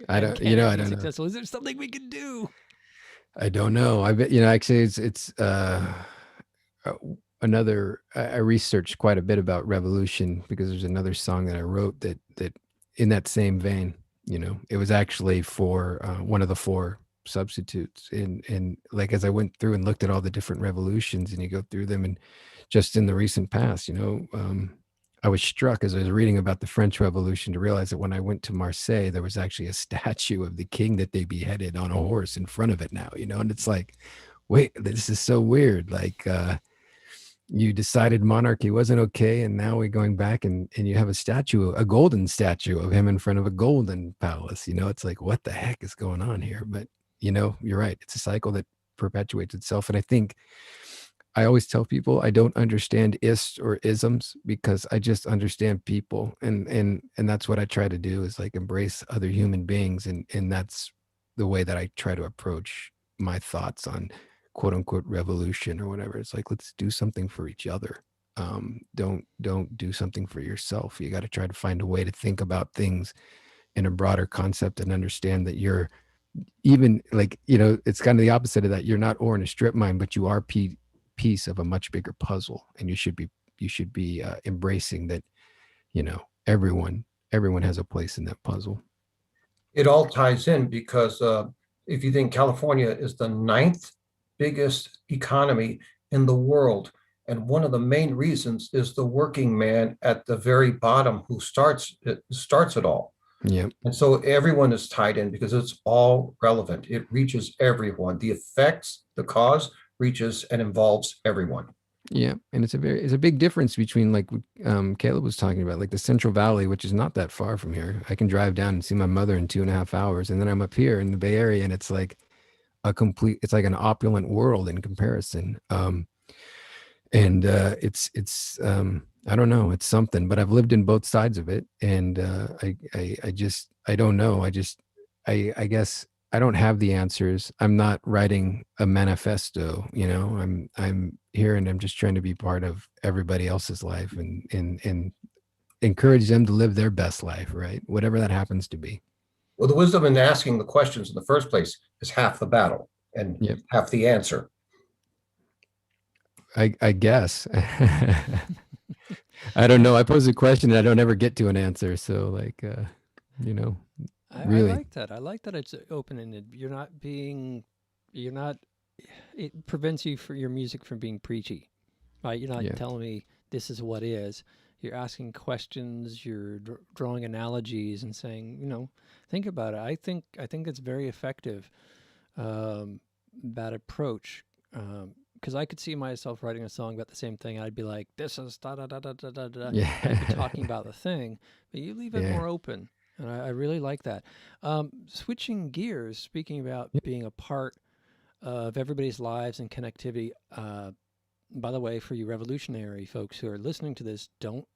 I And don't, can it I be don't know. successful? Is there something we can do? I don't know. I bet, actually it's uh, another, I researched quite a bit about revolution because there's another song that I wrote that in that same vein, it was actually for one of the four substitutes. And like, as I went through and looked at all the different revolutions and you go through them, and just in the recent past, I was struck as I was reading about the French Revolution to realize that when I went to Marseille, there was actually a statue of the king that they beheaded on a horse in front of it now, and it's like, wait, this is so weird. Like, you decided monarchy wasn't okay, and now we're going back and you have a golden statue of him in front of a golden palace. It's like, what the heck is going on here? But, you're right. It's a cycle that perpetuates itself. And I think I always tell people I don't understand ists or isms because I just understand people. And that's what I try to do, is like embrace other human beings. And that's the way that I try to approach my thoughts on quote unquote revolution or whatever. It's like, let's do something for each other. Don't do something for yourself. You got to try to find a way to think about things in a broader concept and understand that you're even like, it's kind of the opposite of that. You're not or in a strip mine, but you are piece of a much bigger puzzle, and you should be embracing that. Everyone has a place in that puzzle. It all ties in because if you think California is the 9th biggest economy in the world, and one of the main reasons is the working man at the very bottom who starts it all. Yeah. And so everyone is tied in because it's all relevant. It reaches everyone. The effects, the cause reaches and involves everyone. Yeah. And it's a big difference between, like, Caleb was talking about, like the Central Valley, which is not that far from here. I can drive down and see my mother in 2.5 hours. And then I'm up here in the Bay Area, and it's like it's like an opulent world in comparison. It's I don't know, it's something, but I've lived in both sides of it. And I don't know. I guess I don't have the answers. I'm not writing a manifesto, I'm here and I'm just trying to be part of everybody else's life and encourage them to live their best life, right? Whatever that happens to be. Well, the wisdom in asking the questions in the first place is half the battle and Yep. half the answer. I guess. I don't know. I pose a question and I don't ever get to an answer. So, like, really. I like that. I like that it's open ended. It prevents you for your music from being preachy, right? You're not Yeah. telling me this is what is. You're asking questions. You're drawing analogies and saying, think about it. I think it's very effective, that approach. Because I could see myself writing a song about the same thing. I'd be like, this is da da da da da da da. Yeah. I'd be talking about the thing, but you leave it Yeah. more open. And I really like that. Switching gears, speaking about Yep. being a part of everybody's lives and connectivity. By the way, for you revolutionary folks who are listening to this, don't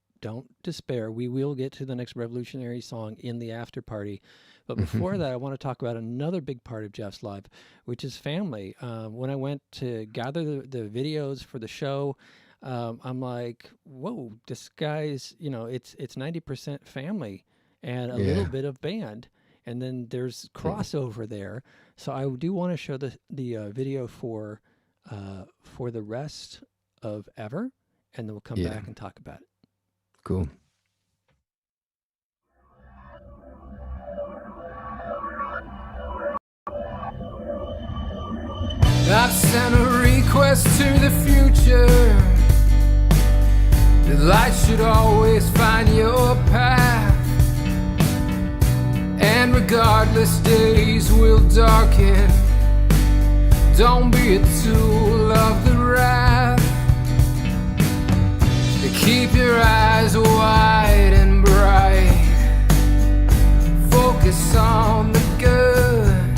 despair. We will get to the next revolutionary song in the after party. But before that, I want to talk about another big part of Jeff's life, which is family. When I went to gather the videos for the show, I'm like, whoa, this guy's, it's 90% family and a little Yeah. bit of band. And then there's crossover there. So I do want to show the video for the rest of Ever, and then we'll come Yeah. back and talk about it. Cool. I've sent a request to the future. The light should always find your path. And regardless, days will darken. Don't be a tool of the wrath. Keep your eyes wide and bright. Focus on the good.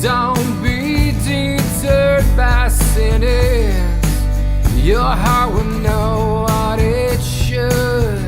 Don't be deterred by sinners. Your heart will know what it should.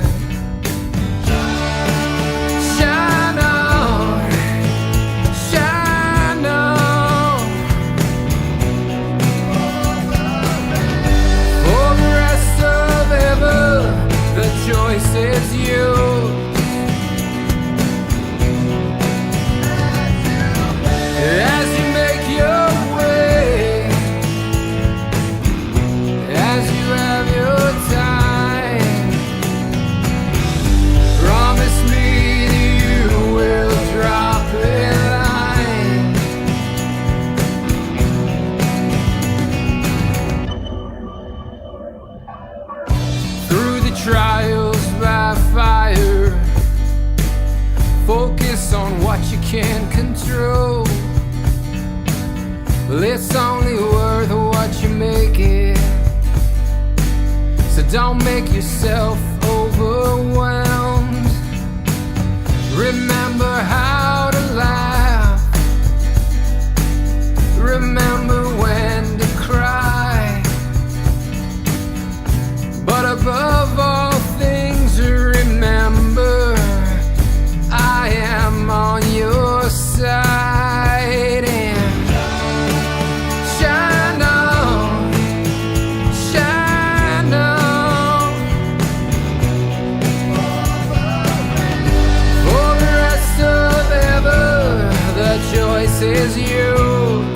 focus on what you can't control. Well, it's only worth what you make it. So don't make yourself overwhelmed. Remember how to laugh. Remember when to cry. But above all things, remember I am on your side. And shine on, shine on. For the rest of ever, the choice is yours.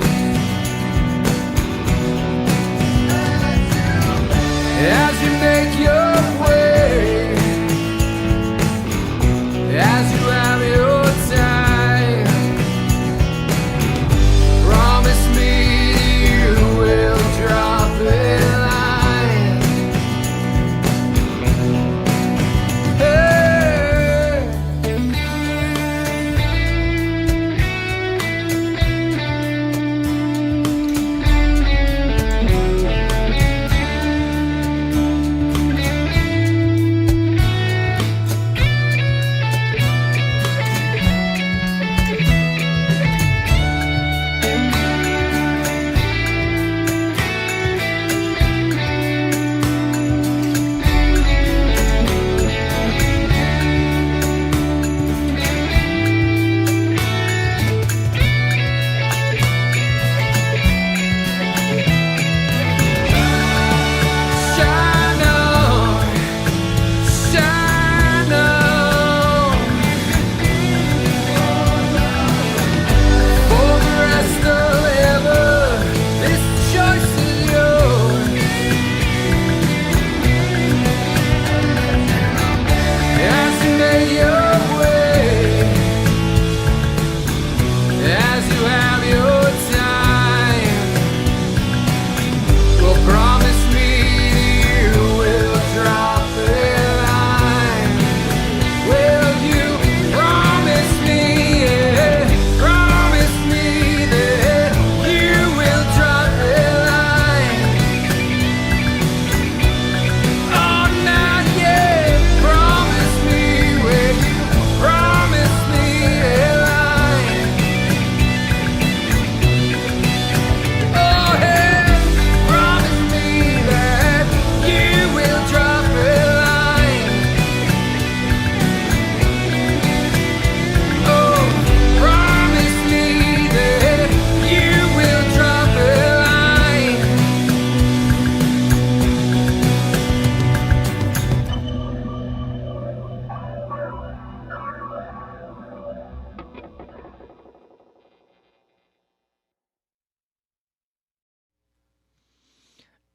As you make your way, as you have your time, promise me you will drop a line. Hey. Shine on, shine on. For the rest of ever, this choice is yours. As you make your way, as you have your time, well, promise me you will drop a line. Will you promise me, yeah, promise me that you will drop a line? Oh, not yet. Promise me, will you promise me a line? Oh, hey, promise me that you will drop a line. Oh, promise me that you will drop a line.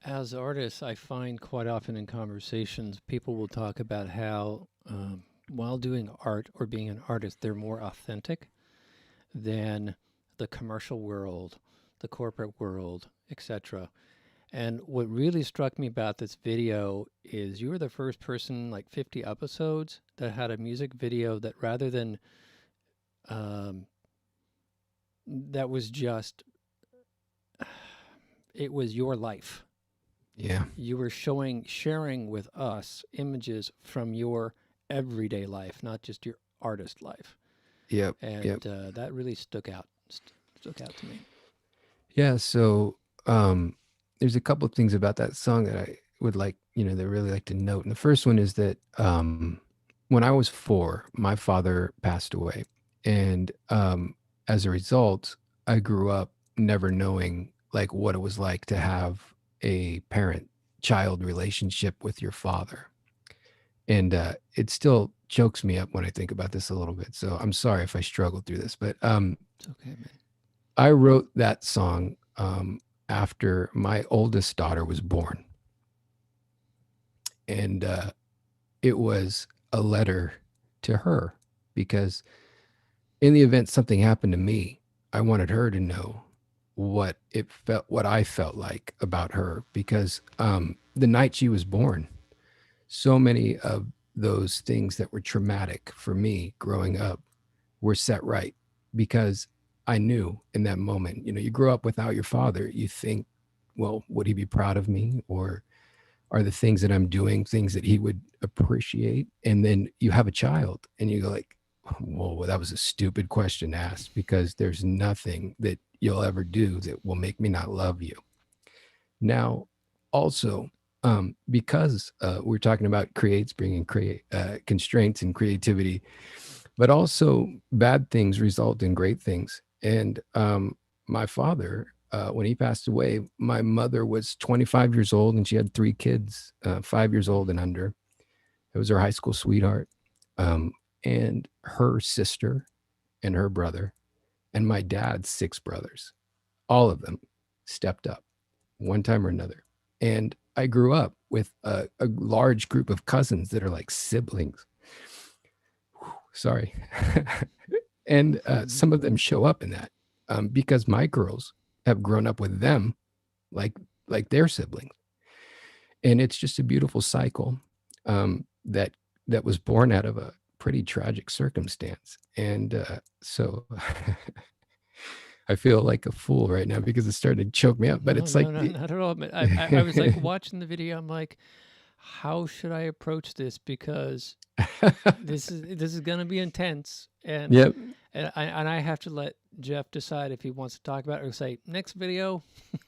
As artists, I find quite often in conversations, people will talk about how, while doing art or being an artist, they're more authentic than the commercial world, the corporate world, etc. And what really struck me about this video is you were the first person, like 50 episodes, that had a music video that rather than that was just, it was your life. Yeah. You were sharing with us images from your everyday life, not just your artist life. Yep. And Yep. that really stuck out to me. Yeah. So there's a couple of things about that song that I would like, that really like to note. And the first one is that when I was 4, my father passed away. And as a result, I grew up never knowing like what it was like to have a parent-child relationship with your father. And it still chokes me up when I think about this a little bit. So I'm sorry if I struggled through this, but It's okay, man. I wrote that song after my oldest daughter was born. And it was a letter to her because in the event something happened to me, I wanted her to know what I felt like about her, because the night she was born, so many of those things that were traumatic for me growing up were set right, because I knew in that moment, you grow up without your father, you think, well, would he be proud of me? Or are the things that I'm doing things that he would appreciate? And then you have a child and you go like, whoa, that was a stupid question to ask, because there's nothing that you'll ever do that will make me not love you. Now, also, because we're talking about bringing constraints and creativity, but also bad things result in great things. And my father, when he passed away, my mother was 25 years old and she had 3 kids, 5 years old and under. It was her high school sweetheart, and her sister and her brother, and my dad's 6 brothers. All of them stepped up one time or another. And I grew up with a large group of cousins that are like siblings. Sorry. And some of them show up in that because my girls have grown up with them like their siblings. And it's just a beautiful cycle that was born out of a pretty tragic circumstance. And so I feel like a fool right now because it started to choke me up, but No, it's no, like, no, not at all. I was like watching the video. I'm like, how should I approach this? Because this is going to be intense, and yep. and I have to let Jeff decide if he wants to talk about it or say next video.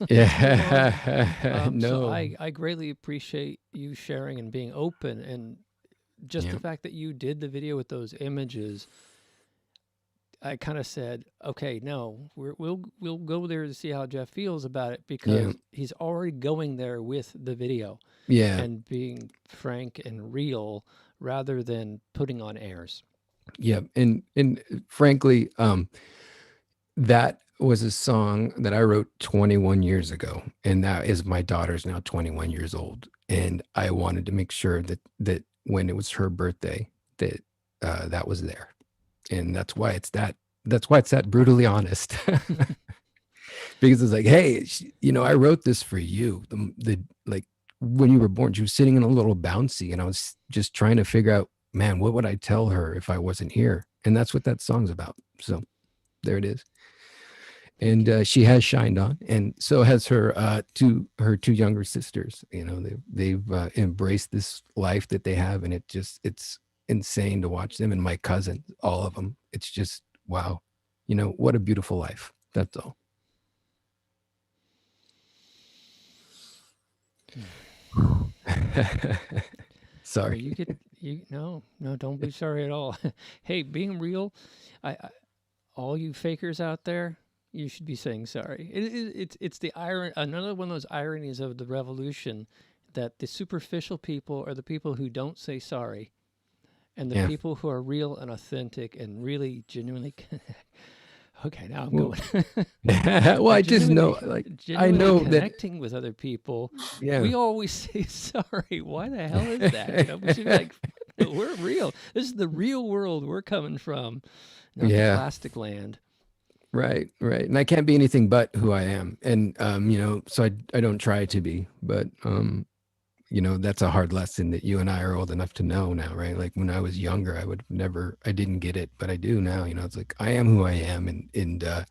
Yeah. So No. I greatly appreciate you sharing and being open, and just the Yep. fact that you did the video with those images. I kind of said, okay, no, we'll go there to see how Jeff feels about it, because he's already going there with the video Yeah. and being frank and real rather than putting on airs. Yeah. And frankly, that was a song that I wrote 21 years ago. And that is, my daughter's now 21 years old. And I wanted to make sure that when it was her birthday, that that was there. And that's why it's that brutally honest. Because it's like, hey, I wrote this for you. The like, when you were born, she was sitting in a little bouncy, and I was just trying to figure out, man, what would I tell her if I wasn't here? And that's what that song's about. So there it is. And she has shined on, and so has her two younger sisters. They've embraced this life that they have, and it's insane to watch them. And my cousins, all of them, it's just wow. What a beautiful life. That's all. Sorry. No, don't be sorry at all. Hey, being real, I all you fakers out there, you should be saying sorry. It's the irony, another one of those ironies of the revolution, that the superficial people are the people who don't say sorry, and the people who are real and authentic and really genuinely connect. Okay, now I'm going. Well, I just know, I know that connecting with other people. Yeah. We always say sorry. Why the hell is that? We should be like, we're real. This is the real world we're coming from, not the plastic land. Right. And I can't be anything but who I am. And, so I don't try to be, but, that's a hard lesson that you and I are old enough to know now, right? Like when I was younger, I didn't get it, but I do now. It's like, I am who I am. And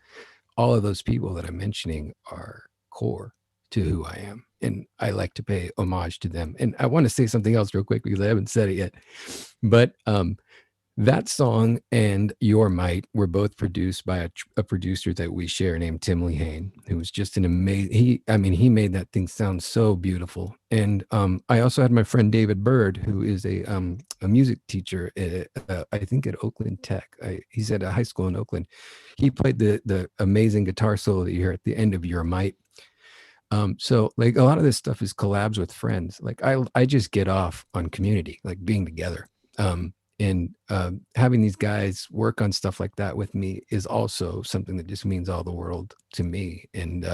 all of those people that I'm mentioning are core to who I am. And I like to pay homage to them. And I want to say something else real quick because I haven't said it yet. But that song and Your Might were both produced by a producer that we share named Tim Lee Hain, who was just an amazing, he made that thing sound so beautiful. And I also had my friend David Bird, who is a music teacher I think at Oakland Tech. He's at a high school in Oakland. He played the amazing guitar solo that you hear at the end of Your Might. So like a lot of this stuff is collabs with friends. Like I just get off on community, like being together. And having these guys work on stuff like that with me is also something that just means all the world to me. And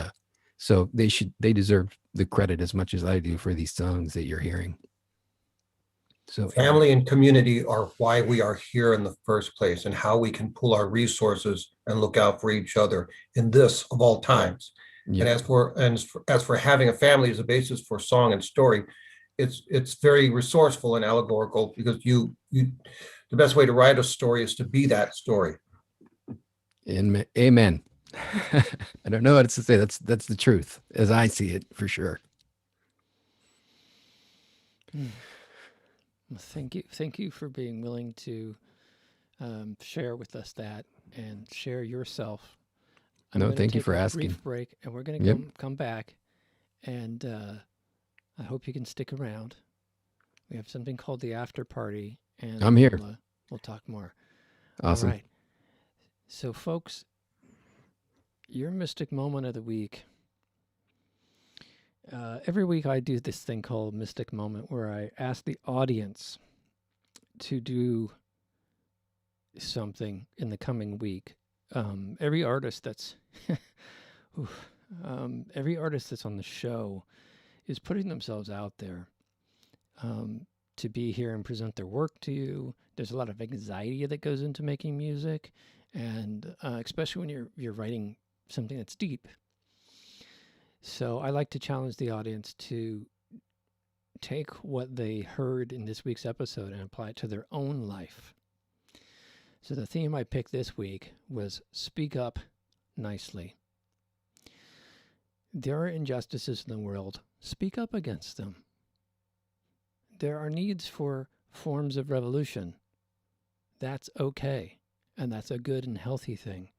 so they deserve the credit as much as I do for these songs that you're hearing. So family and community are why we are here in the first place, and how we can pool our resources and look out for each other in this of all times. Yeah. And as for having a family as a basis for song and story, it's very resourceful and allegorical, because the best way to write a story is to be that story. Amen. I don't know what to say. That's the truth as I see it for sure. Well, thank you for being willing to share with us that and share yourself. No, gonna thank you take for a asking. brief break, and we're going to Yep. come back, and I hope you can stick around. We have something called the after party, and I'm here. We'll talk more. Awesome. All right. So, folks, your mystic moment of the week. Every week I do this thing called Mystic Moment where I ask the audience to do something in the coming week. Every artist that's every artist that's on the show is putting themselves out there to be here and present their work to you. There's a lot of anxiety that goes into making music, and especially when you're writing something that's deep. So I like to challenge the audience to take what they heard in this week's episode and apply it to their own life. So the theme I picked this week was Speak Up Nicely. There are injustices in the world. Speak up against them. There are needs for forms of revolution. That's okay, and that's a good and healthy thing.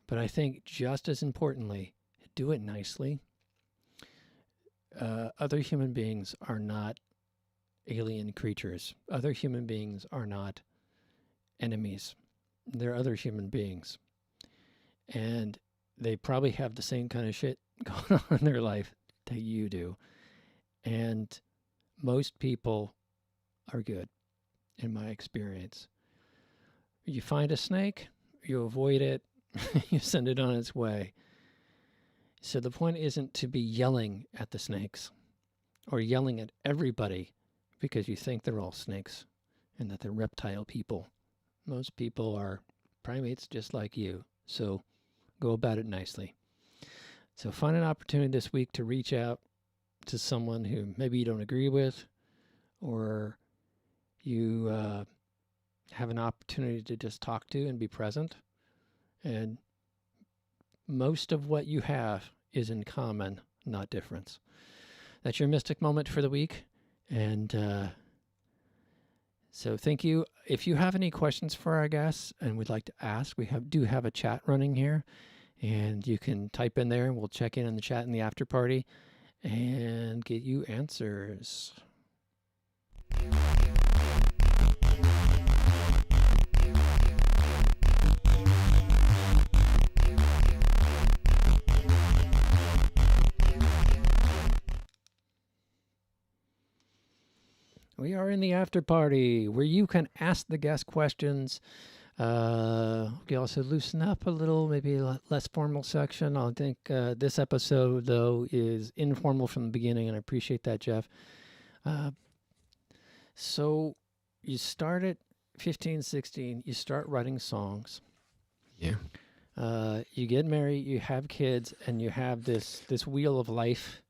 But I think just as importantly, do it nicely. Other human beings are not alien creatures. Other human beings are not enemies. They're other human beings. And they probably have the same kind of shit going on in their life that you do. And most people are good, in my experience. You find a snake, you avoid it, you send it on its way. So the point isn't to be yelling at the snakes or yelling at everybody because you think they're all snakes and that they're reptile people. Most people are primates just like you. So go about it nicely. So find an opportunity this week to reach out to someone who maybe you don't agree with, or you have an opportunity to just talk to and be present. And most of what you have is in common, not difference. That's your mystic moment for the week. And so thank you. If you have any questions for our guests and would like to ask, we do have a chat running here. And you can type in there and we'll check in the chat in the after party and get you answers. We are in the after party where you can ask the guest questions. We also loosen up a little, maybe a less formal section. I think this episode, though, is informal from the beginning, and I appreciate that, Jeff. So you start at 15, 16, you start writing songs. Yeah. You get married, you have kids, and you have this wheel of life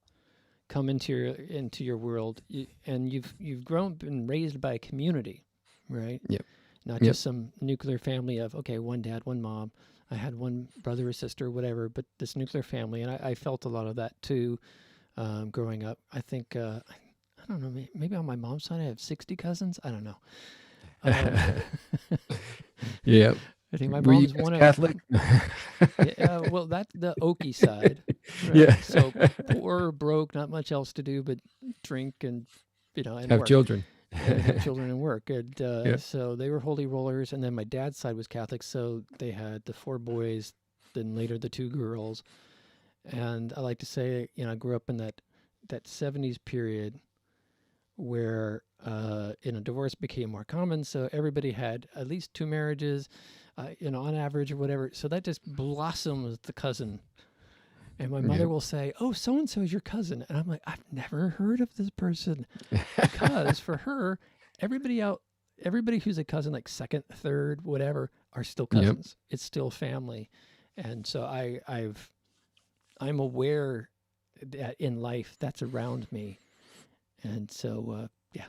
come into your world, and you've been raised by a community, right? Yep. Not just some nuclear family of, okay, one dad, one mom. I had one brother or sister, whatever, but this nuclear family, and I felt a lot of that too, growing up. I think I don't know, maybe on my mom's side I have 60 cousins. I don't know. Yep. I think my Were you mom's guys one Catholic? Yeah, well, that's the Okie side. Right? Yeah. So poor, broke, not much else to do but drink and and Have work. children. And have children and work. And Yeah. so they were holy rollers. And then my dad's side was Catholic, so they had the 4 boys, then later the 2 girls. And I like to say, I grew up in that 70s period where divorce became more common. So everybody had at least 2 marriages, on average or whatever. So that just blossomed the cousin. And my mother will say, "Oh, so-and-so is your cousin." And I'm like, "I've never heard of this person." Because for her, everybody who's a cousin, like second, third, whatever, are still cousins. Yep. It's still family. And so I'm aware that in life that's around me. And so, yeah.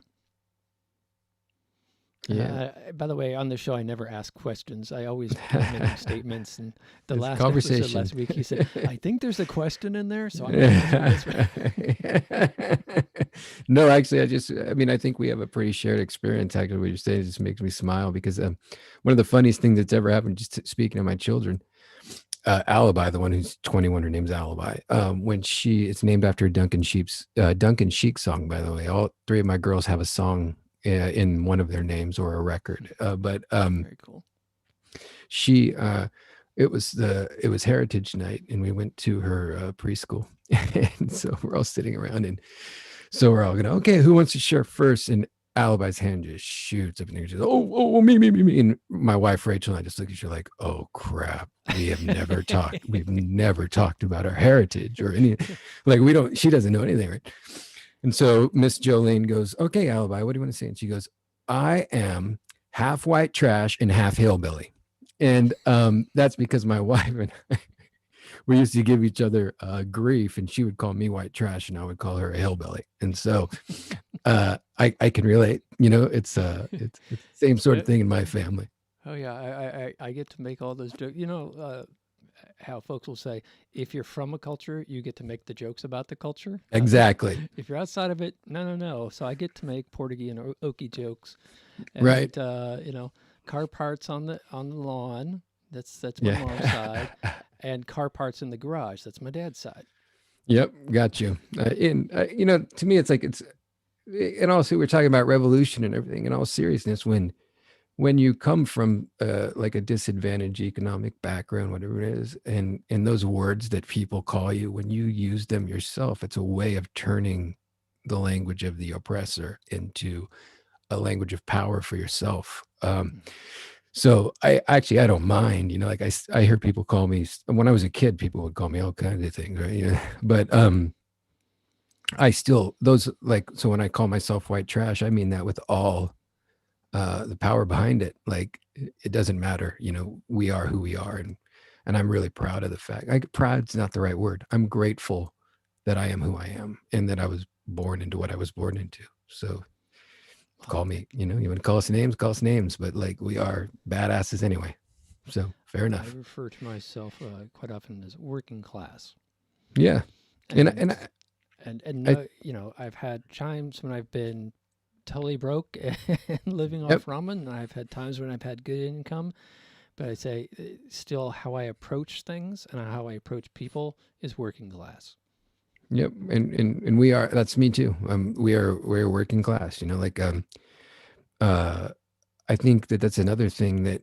Yeah. By the way, on the show, I never ask questions. I always keep making statements. And the It's last episode conversation. last week, he said, "I think there's a question in there, so I'm going to answer this one." No, actually, I mean, I think we have a pretty shared experience. Actually, what you're saying just makes me smile because one of the funniest things that's ever happened, speaking of my children, Alibi, the one who's 21, her name's Alibi. It's named after a Duncan Sheik song, by the way. All three of my girls have a song in one of their names or a record. But Very cool. she it was Heritage Night, and we went to her preschool, and so we're all sitting around, and so we're all gonna, okay, who wants to share first? And Alibi's hand just shoots up, and she goes, oh, me. And my wife Rachel and I just look at you like, oh crap, we've never talked about our heritage or any, like she doesn't know anything, right? And so Miss Jolene goes, okay, Alibi, what do you want to say? And she goes, I am half white trash and half hillbilly. And that's because my wife and I, we used to give each other grief, and she would call me white trash and I would call her a hillbilly. And so I can relate, it's the same sort of thing in my family. Oh yeah, I get to make all those jokes. How folks will say, if you're from a culture, you get to make the jokes about the culture. Exactly. If you're outside of it, no. So I get to make Portuguese and Okie jokes, and, Right. Car parts on the lawn. That's my mom's side, and car parts in the garage. That's my dad's side. Yep, got you. To me, it's like and also we're talking about revolution and everything. In all seriousness, when you come from like a disadvantaged economic background, whatever it is, and those words that people call you, when you use them yourself, it's a way of turning the language of the oppressor into a language of power for yourself. So I don't mind, like I hear people call me, when I was a kid, people would call me all kinds of things, right? But I still, so when I call myself white trash, I mean that with all the power behind it. Like, it doesn't matter, we are who we are. And I'm really proud of the fact, proud's not the right word. I'm grateful that I am who I am and that I was born into what I was born into. So call me, you want to call us names, but like, we are badasses anyway. So fair enough. I refer to myself quite often as working class. Yeah. And I've had times when I've been totally broke and living off ramen, and I've had times when I've had good income, but I say still how I approach things and how I approach people is working class. Yep. And we are, that's me too. We're working class, I think that's another thing that,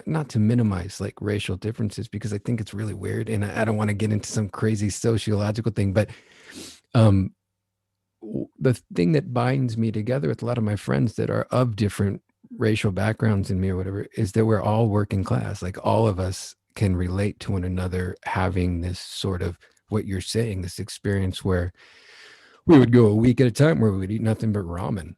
not to minimize like racial differences, because I think it's really weird, and I don't want to get into some crazy sociological thing, but the thing that binds me together with a lot of my friends that are of different racial backgrounds than me or whatever is that we're all working class. Like, all of us can relate to one another, having this sort of, what you're saying, this experience where we would go a week at a time where we would eat nothing but ramen,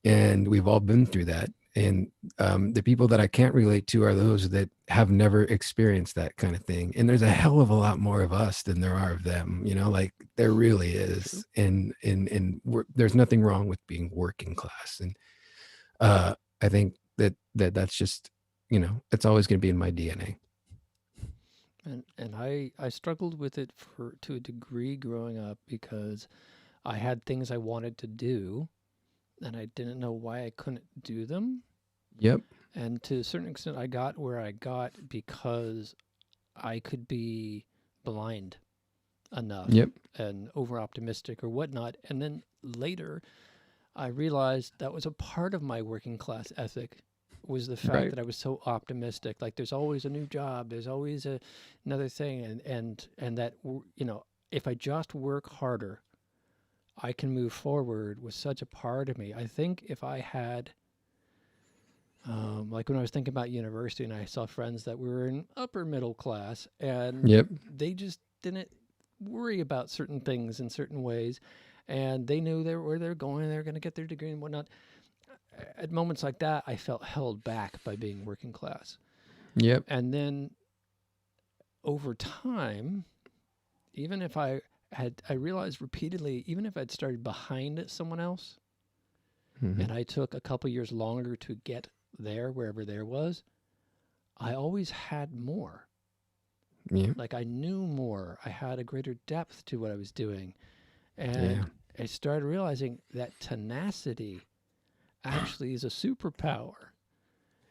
and we've all been through that. And the people that I can't relate to are those that have never experienced that kind of thing. And there's a hell of a lot more of us than there are of them, like there really is. And there's nothing wrong with being working class. And I think that's just, it's always going to be in my DNA. And I struggled with it to a degree growing up, because I had things I wanted to do and I didn't know why I couldn't do them. Yep. And to a certain extent, I got where I got because I could be blind enough. Yep. And over optimistic or whatnot. And then later, I realized that was a part of my working class ethic, was the fact that I was so optimistic. Like, there's always a new job, there's always another thing, and that, if I just work harder, I can move forward, was such a part of me. I think if I had, like when I was thinking about university and I saw friends that were in upper middle class, and they just didn't worry about certain things in certain ways, and they knew where they're going, they're going to get their degree and whatnot. At moments like that, I felt held back by being working class. Yep. And then over time, even if I realized repeatedly, even if I'd started behind someone else, Mhm. and I took a couple years longer to get there, wherever there was, I always had more. Yeah. Like I knew more. I had a greater depth to what I was doing. Yeah. And I started realizing that tenacity actually is a superpower.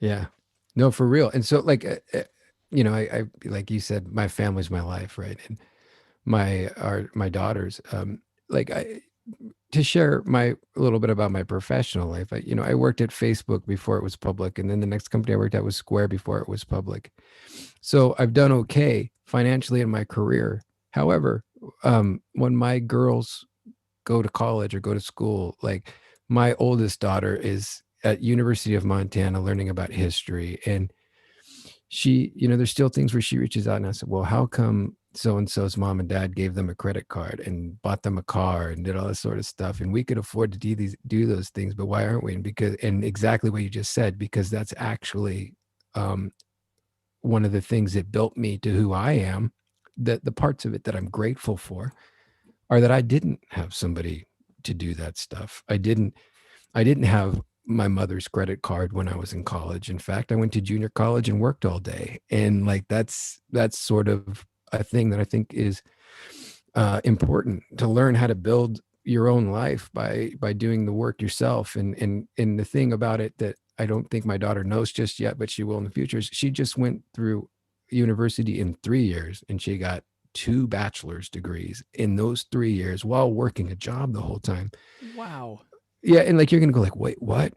Yeah. No, for real. And so like, I like you said, my family's my life, right? And my daughters, like to share a little bit about my professional life. I worked at Facebook before it was public, and then the next company I worked at was Square before it was public. So I've done okay financially in my career. However, when my girls go to college or go to school, like my oldest daughter is at University of Montana learning about history, and she, there's still things where she reaches out and I said, well, how come so and so's mom and dad gave them a credit card and bought them a car and did all this sort of stuff, and we could afford to do those things, but why aren't we? And exactly what you just said, because that's actually one of the things that built me to who I am. That the parts of it that I'm grateful for are that I didn't have somebody to do that stuff. I didn't have my mother's credit card when I was in college. In fact, I went to junior college and worked all day. And like that's sort of a thing that I think is important, to learn how to build your own life by doing the work yourself. And the thing about it that I don't think my daughter knows just yet, but she will in the future, is she just went through university in 3 years and she got 2 bachelor's degrees in those 3 years while working a job the whole time. Wow. Yeah. And like, you're going to go like, wait, what?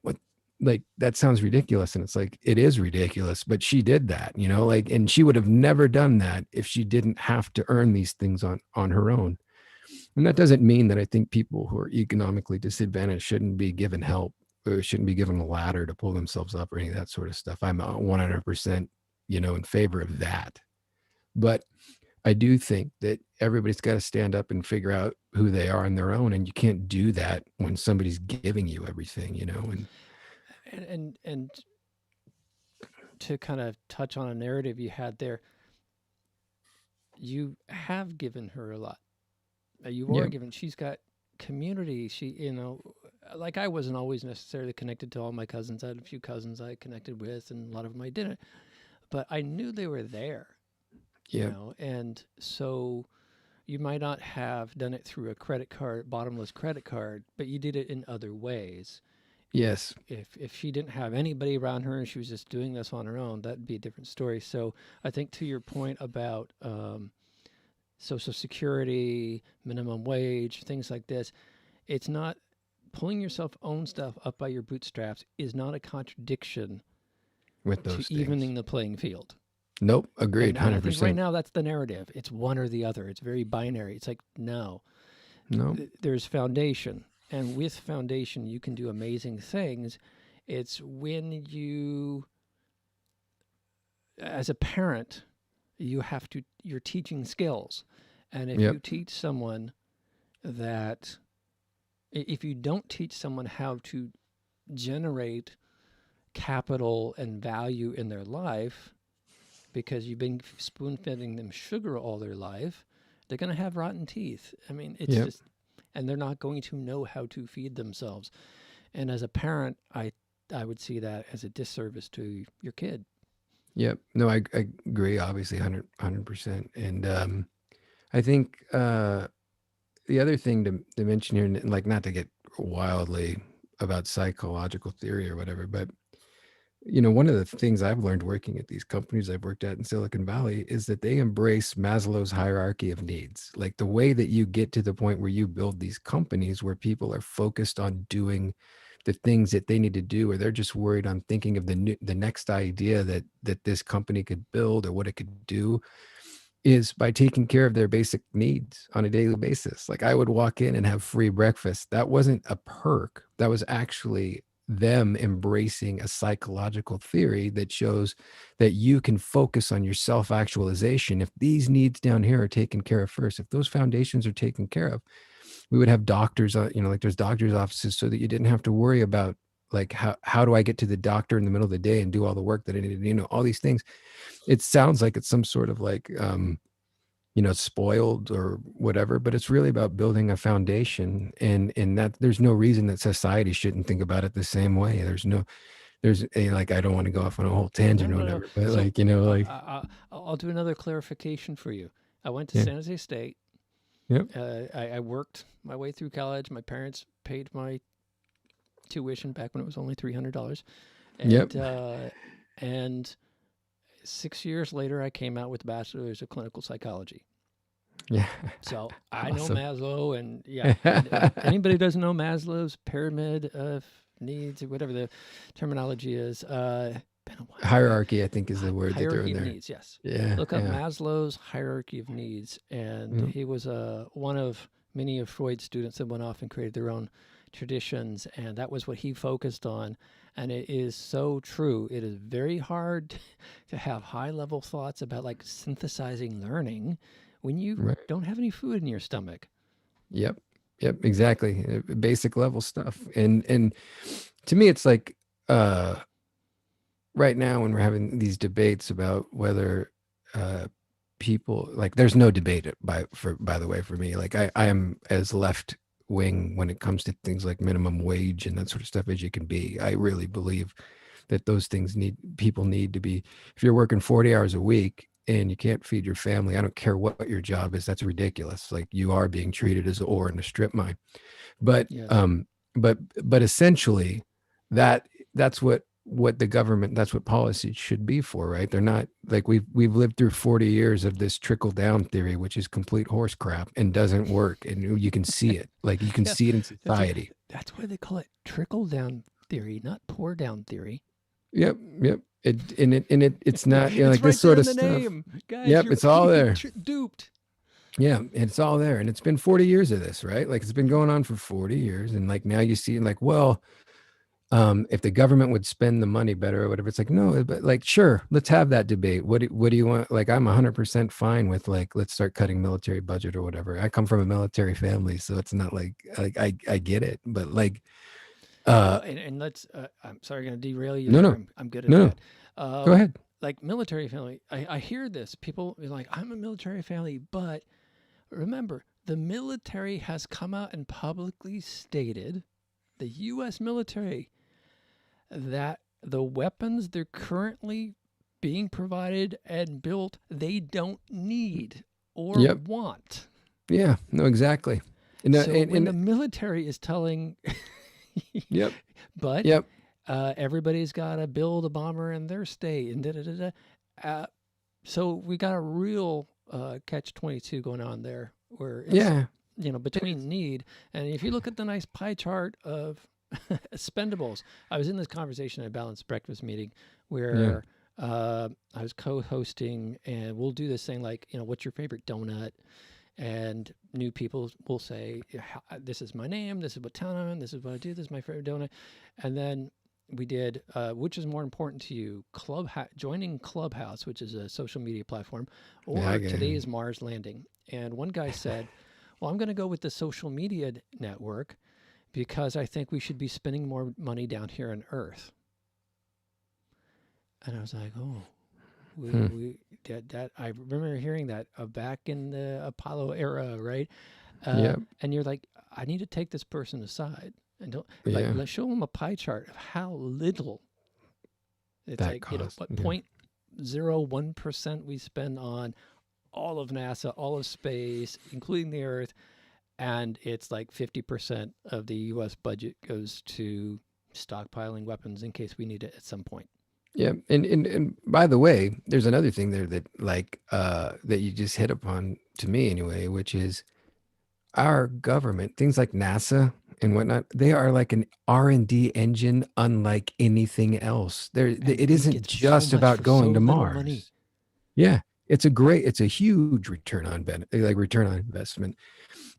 Like, that sounds ridiculous. And it's like, it is ridiculous, but she did that, like, and she would have never done that if she didn't have to earn these things on her own. And that doesn't mean that I think people who are economically disadvantaged shouldn't be given help or shouldn't be given a ladder to pull themselves up or any of that sort of stuff. I'm 100%, in favor of that. But I do think that everybody's got to stand up and figure out who they are on their own. And you can't do that when somebody's giving you everything, And to kind of touch on a narrative you had there, you have given her a lot. You are Yeah. given. She's got community. She, like I wasn't always necessarily connected to all my cousins. I had a few cousins I connected with, and a lot of them I didn't. But I knew they were there. Yeah. And so you might not have done it through a credit card, bottomless credit card, but you did it in other ways. Yes. If she didn't have anybody around her and she was just doing this on her own, that'd be a different story. So I think to your point about Social Security, minimum wage, things like this, it's not pulling yourself own stuff up by your bootstraps is not a contradiction With to those evening things. the playing field. Nope. Agreed. And I think 100%. right now that's the narrative. It's one or the other. It's very binary. It's like, no, No. there's foundation. And with foundation, you can do amazing things. It's when you, as a parent, you're teaching skills. And if Yep. you teach someone that, if you don't teach someone how to generate capital and value in their life, because you've been spoon-feeding them sugar all their life, they're going to have rotten teeth. I mean, it's Yep. just, and they're not going to know how to feed themselves. And as a parent, I would see that as a disservice to your kid. Yep. No, I agree. Obviously, 100%. And I think the other thing to mention here, and like not to get wildly about psychological theory or whatever, but one of the things I've learned working at these companies I've worked at in Silicon Valley is that they embrace Maslow's hierarchy of needs. Like the way that you get to the point where you build these companies where people are focused on doing the things that they need to do, or they're just worried on thinking of the next idea that this company could build or what it could do, is by taking care of their basic needs on a daily basis. Like I would walk in and have free breakfast. That wasn't a perk. That was actually them embracing a psychological theory that shows that you can focus on your self-actualization. If these needs down here are taken care of first, if those foundations are taken care of, we would have doctors, like there's doctors' offices, so that you didn't have to worry about like, how do I get to the doctor in the middle of the day and do all the work that I need to do, all these things. It sounds like it's some sort of like, spoiled or whatever, but it's really about building a foundation, and that there's no reason that society shouldn't think about it the same way. There's a, like, I don't want to go off on a whole tangent or No. whatever, but So like, I'll do another clarification for you. I went to Yeah. San Jose State. Yep. I worked my way through college. My parents paid my tuition back when it was only $300. And, Yep. And 6 years later, I came out with a bachelor's of clinical psychology. Yeah. So I know Awesome. Maslow, and and anybody who doesn't know Maslow's pyramid of needs, or whatever the terminology is, been a while. Hierarchy, I think, is the word that they're Hierarchy in of there. needs, yes. Yeah. Look up yeah. Maslow's hierarchy of needs, and Yep. he was one of many of Freud's students that went off and created their own traditions, and that was what he focused on. And it is so true. It is very hard to have high-level thoughts about like synthesizing learning when you Right. don't have any food in your stomach. Yep. Yep. Exactly. Basic level stuff. And to me, it's like, right now when we're having these debates about whether people, like, there's no debate by the way, for me, like I am as left wing when it comes to things like minimum wage and that sort of stuff as you can be. I really believe that those things people need to be, if you're working 40 hours a week and you can't feed your family, I don't care what your job is, that's ridiculous. Like, you are being treated as ore in a strip mine. But Yes. but essentially that's what the government, that's what policy should be for, right? They're not like, we've lived through 40 years of this trickle down theory, which is complete horse crap and doesn't work, and you can see it, like you can Yeah, see it in society. That's why they call it trickle-down theory, not pour-down theory. Yep. It's not, It's like right this sort there of in the stuff. name. Guys, Yep, you're it's all being there. Duped. Yeah, it's all there, and it's been 40 years of this, right? Like, it's been going on for 40 years, and like now you see, like, well, if the government would spend the money better or whatever, it's like, no, but like, sure, let's have that debate. What do you want? Like, I'm 100% fine with, like, let's start cutting military budget or whatever. I come from a military family, so it's not like I get it, but like, And let's. I'm sorry, going to derail you. No, there. no. I'm good at No, no. that. Go ahead. Like military family, I hear this. People are like, I'm a military family, but remember, the military has come out and publicly stated, the U.S. military, that the weapons they're currently being provided and built, they don't need or Yep. want. Yeah, no, exactly. No, So when the military is telling, Yep. but Yep. everybody's got to build a bomber in their state, and so we got a real catch-22 going on there, where it's, Yeah. Between need, and if you look at the nice pie chart of expendables. I was in this conversation at a balanced breakfast meeting where I was co-hosting, and we'll do this thing like, what's your favorite donut? And new people will say, this is my name, this is what town I'm in, this is what I do, this is my favorite donut. And then we did, which is more important to you, joining Clubhouse, which is a social media platform, or today's Mars landing. And one guy said, well, I'm going to go with the social media network because I think we should be spending more money down here on Earth. And I was like, oh, I remember hearing that back in the Apollo era, right? And you're like, I need to take this person aside and let's show them a pie chart of how little it's that like, costs. 0.01% we spend on all of NASA, all of space, including the Earth. And it's like 50% of the U.S. budget goes to stockpiling weapons in case we need it at some point. Yeah, and by the way, there's another thing there that that you just hit upon, to me anyway, which is our government, things like NASA and whatnot. They are like an R&D engine, unlike anything else. It isn't just about going to Mars. Money. Yeah, it's a huge return on investment,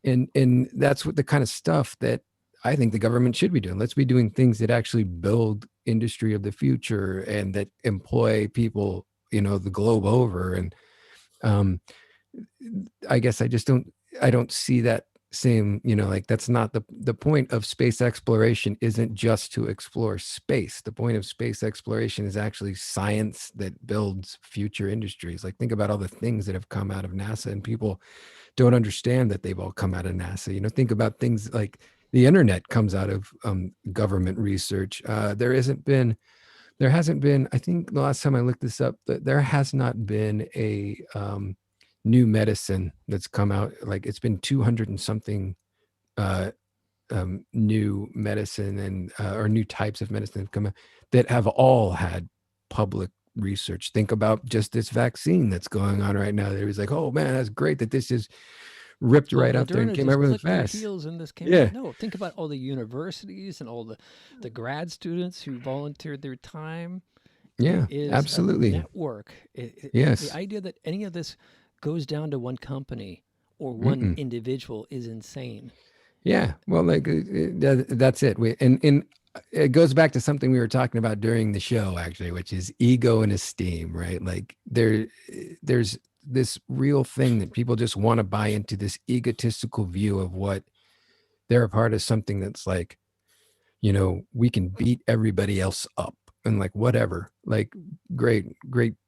and that's what the kind of stuff that I think the government should be doing. Let's be doing things that actually build industry of the future and that employ people, the globe over. And I guess I don't see that same, like that's not the point of space exploration isn't just to explore space. The point of space exploration is actually science that builds future industries. Like think about all the things that have come out of NASA, and people don't understand that they've all come out of NASA. Think about things like the internet comes out of government research. There hasn't been, I think the last time I looked this up, there has not been a new medicine that's come out. Like it's been 200 and something new medicine and or new types of medicine have come out that have all had public research. Think about just this vaccine that's going on right now. There was like, oh man, that's great that this is ripped right out there and Moderna came just out really clicked their fast. heels and this came Yeah. out. No, think about all the universities and all the grad students who volunteered their time. Yeah, It is a absolutely. network. Yes. The idea that any of this goes down to one company or one Mm-mm. individual is insane. Yeah, well, like that's it. And it goes back to something we were talking about during the show, actually, which is ego and esteem, right? Like there's this real thing that people just want to buy into, this egotistical view of what they're a part of something that's like, we can beat everybody else up and like whatever, like great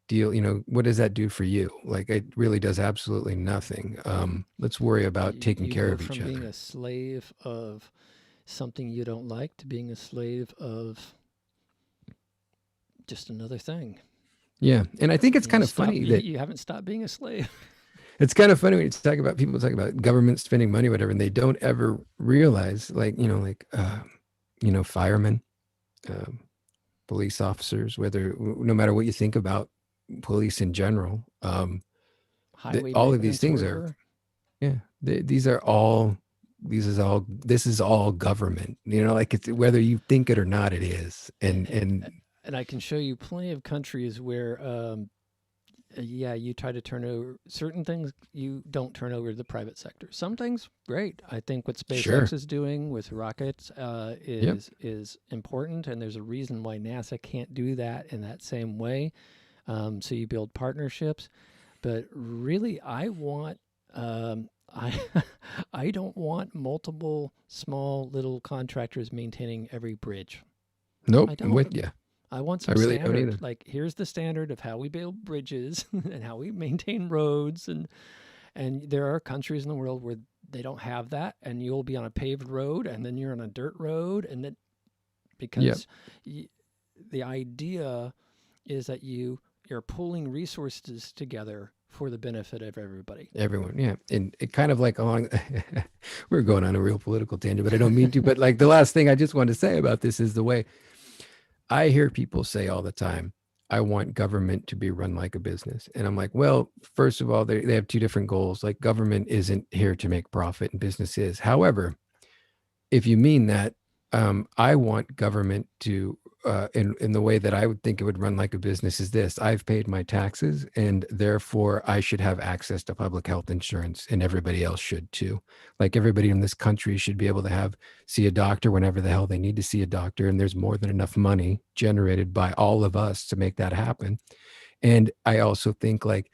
deal. What does that do for you? Like it really does absolutely nothing. Let's worry about taking You care go of each from being other. a slave of something you don't like to being a slave of just another thing. Yeah, and I think it's You kind of stop- funny you- that you haven't stopped being a slave. it's kind of funny when you talk about people talk about government spending money, whatever, and they don't ever realize, like firemen, um, police officers, no matter what you think about police in general, Highway all of these maintenance things are, worker. yeah, this is all government. Like it's whether you think it or not, it is, and And I can show you plenty of countries where, you try to turn over certain things, you don't turn over to the private sector. Some things, great. I think what SpaceX Sure. is doing with rockets is important, and there's a reason why NASA can't do that in that same way. So you build partnerships, but really, I want. I don't want multiple small little contractors maintaining every bridge. nope, I I'm with you. I want I some really don't standard. either. Like here's the standard of how we build bridges and how we maintain roads, and there are countries in the world where they don't have that, and you'll be on a paved road and then you're on a dirt road, and then because the idea is that you're pulling resources together for the benefit of everybody. Everyone, yeah, and it kind of like along. We're going on a real political tangent, but I don't mean to. But like the last thing I just want to say about this is the way I hear people say all the time, I want government to be run like a business. And I'm like, well, first of all, they have two different goals. Like government isn't here to make profit and business is. However, if you mean that, I want government to, in the way that I would think it would run like a business is this: I've paid my taxes and therefore I should have access to public health insurance, and everybody else should too. Like everybody in this country should be able to see a doctor whenever the hell they need to see a doctor. And there's more than enough money generated by all of us to make that happen. And I also think like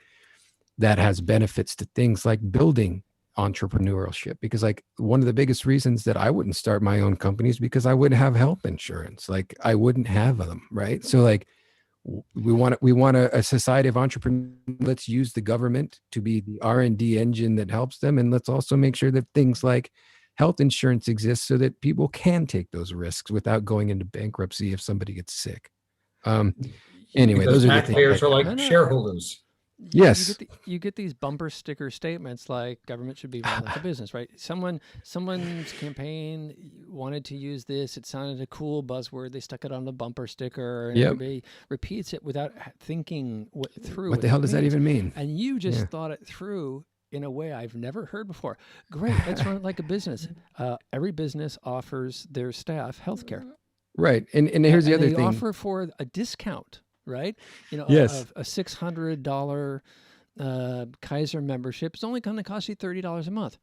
that has benefits to things like building entrepreneurship, because like one of the biggest reasons that I wouldn't start my own company is because I wouldn't have health insurance. Like I wouldn't have them. Right. So like we want a society of entrepreneurs. Let's use the government to be the R&D engine that helps them. And let's also make sure that things like health insurance exists so that people can take those risks without going into bankruptcy if somebody gets sick. Anyway, Because those are the taxpayers things. are like No, no. shareholders. Yes. You get these bumper sticker statements like government should be run like a business, right? Someone's campaign wanted to use this. It sounded a cool buzzword. They stuck it on the bumper sticker, and Yep. everybody repeats it without thinking through. What the hell does that means. even mean? And you just Yeah. thought it through in a way I've never heard before. Great, let's run it like a business. Every business offers their staff healthcare. Right. And here's the And other they thing. offer for a discount, right? Yes. A $600 Kaiser membership is only going to cost you $30 a month.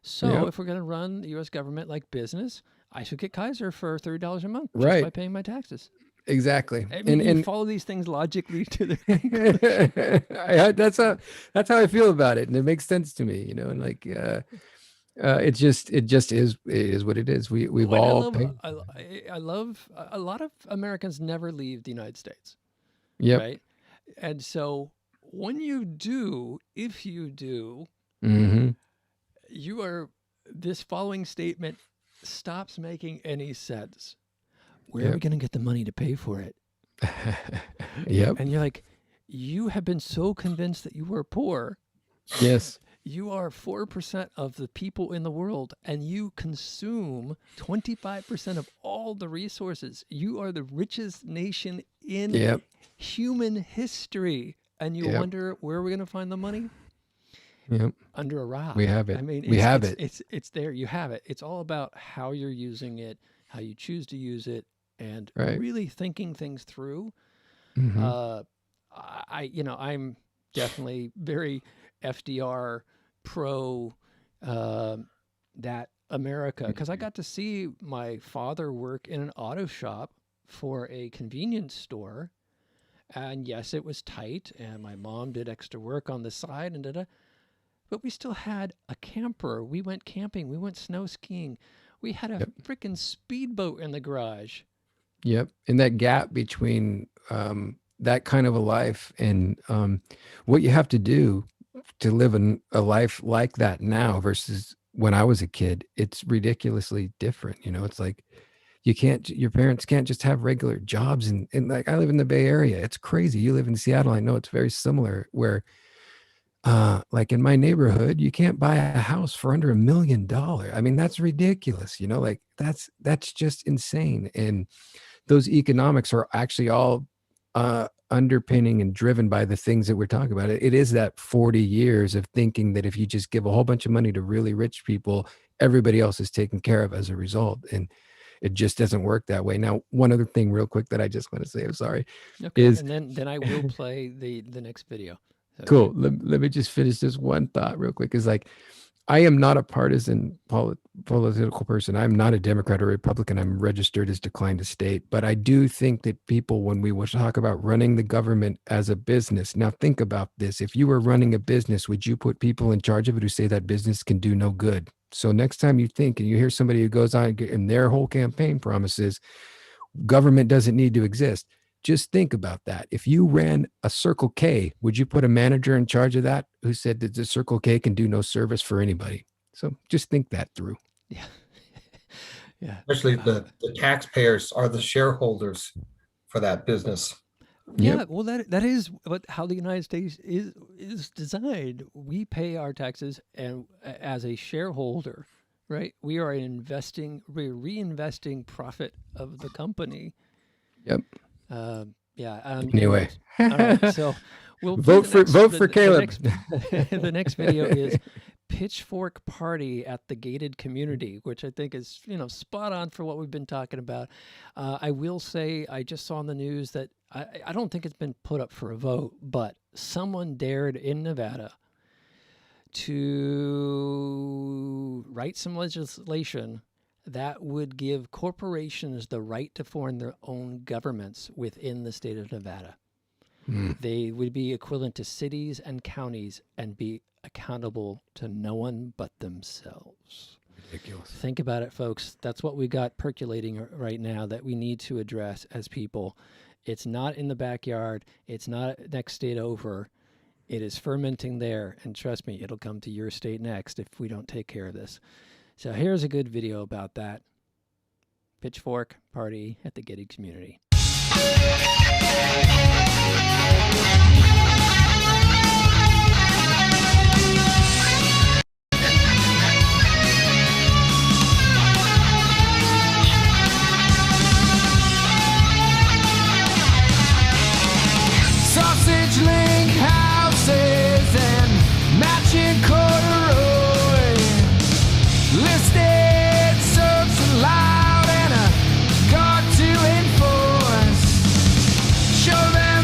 So Yep. if we're going to run the U.S. government like business, I should get Kaiser for $30 a month just Right. by paying my taxes. Exactly. I mean, you And follow these things logically to the that's how I feel about it, and it makes sense to me, and like it just is, it is what it is. We've What all paid. I love a lot of Americans never leave the United States, Yep. right? And so when you do, if you do, Mm-hmm. you are, this following statement stops making any sense. Where are we Yep. going to get the money to pay for it? Yep. And you're like, you have been so convinced that you are poor. Yes. You are 4% of the people in the world, and you consume 25% of all the resources. You are the richest nation in Yep. human history. And you Yep. wonder where we're going to find the money? Yep. Under a rock. We have it. I mean, We have It's there. You have it. It's all about how you're using it, how you choose to use it, and Right. really thinking things through. Mhm. I'm definitely very FDR pro that America, because I got to see my father work in an auto shop for a convenience store. And yes, it was tight, and my mom did extra work on the side, and but we still had a camper. We went camping. We went snow skiing. We had a Yep. freaking speedboat in the garage. Yep. And that gap between that kind of a life and what you have to do to live a life like that now versus when I was a kid, it's ridiculously different. You know, it's like your parents can't just have regular jobs. And like, I live in the Bay Area. It's crazy. You live in Seattle. I know it's very similar where like in my neighborhood, you can't buy a house for under $1 million. I mean, that's ridiculous. You know, like that's just insane. And those economics are actually all underpinning and driven by the things that we're talking about. It is that 40 years of thinking that if you just give a whole bunch of money to really rich people, everybody else is taken care of as a result. And it just doesn't work that way. Now, one other thing real quick that I just want to say, I'm sorry, Okay, is and then I will play the next video. So cool. Let me just finish this one thought real quick. Is like, I am not a partisan political person. I'm not a Democrat or Republican. I'm registered as declined to state. But I do think that people, when we talk about running the government as a business, now think about this. If you were running a business, would you put people in charge of it who say that business can do no good? So next time you think and you hear somebody who goes on and their whole campaign promises, government doesn't need to exist. Just think about that. If you ran a Circle K, would you put a manager in charge of that who said that the Circle K can do no service for anybody? So just think that through. yeah, yeah. Especially the taxpayers are the shareholders for that business. Yeah, Yep. well, that is what how the United States is designed. We pay our taxes, and as a shareholder, right, we're reinvesting profit of the company. Yep. Yeah. Anyway, All right, so we'll vote for Caleb. The next video is Pitchfork Party at the Gated Community, which I think is spot on for what we've been talking about. I will say I just saw in the news that I don't think it's been put up for a vote, but someone dared in Nevada to write some legislation that would give corporations the right to form their own governments within the state of Nevada. They would be equivalent to cities and counties and be accountable to no one but themselves. Ridiculous. Think about it, folks. That's what we got percolating right now that we need to address as people. It's not in the backyard. It's not next state over. It is fermenting there. And trust me, it'll come to your state next if we don't take care of this. So here's a good video about that. Pitchfork Party at the Gated Community. Sausage link houses and matching corduroy. Listed soaps allowed and a guard to enforce. Show them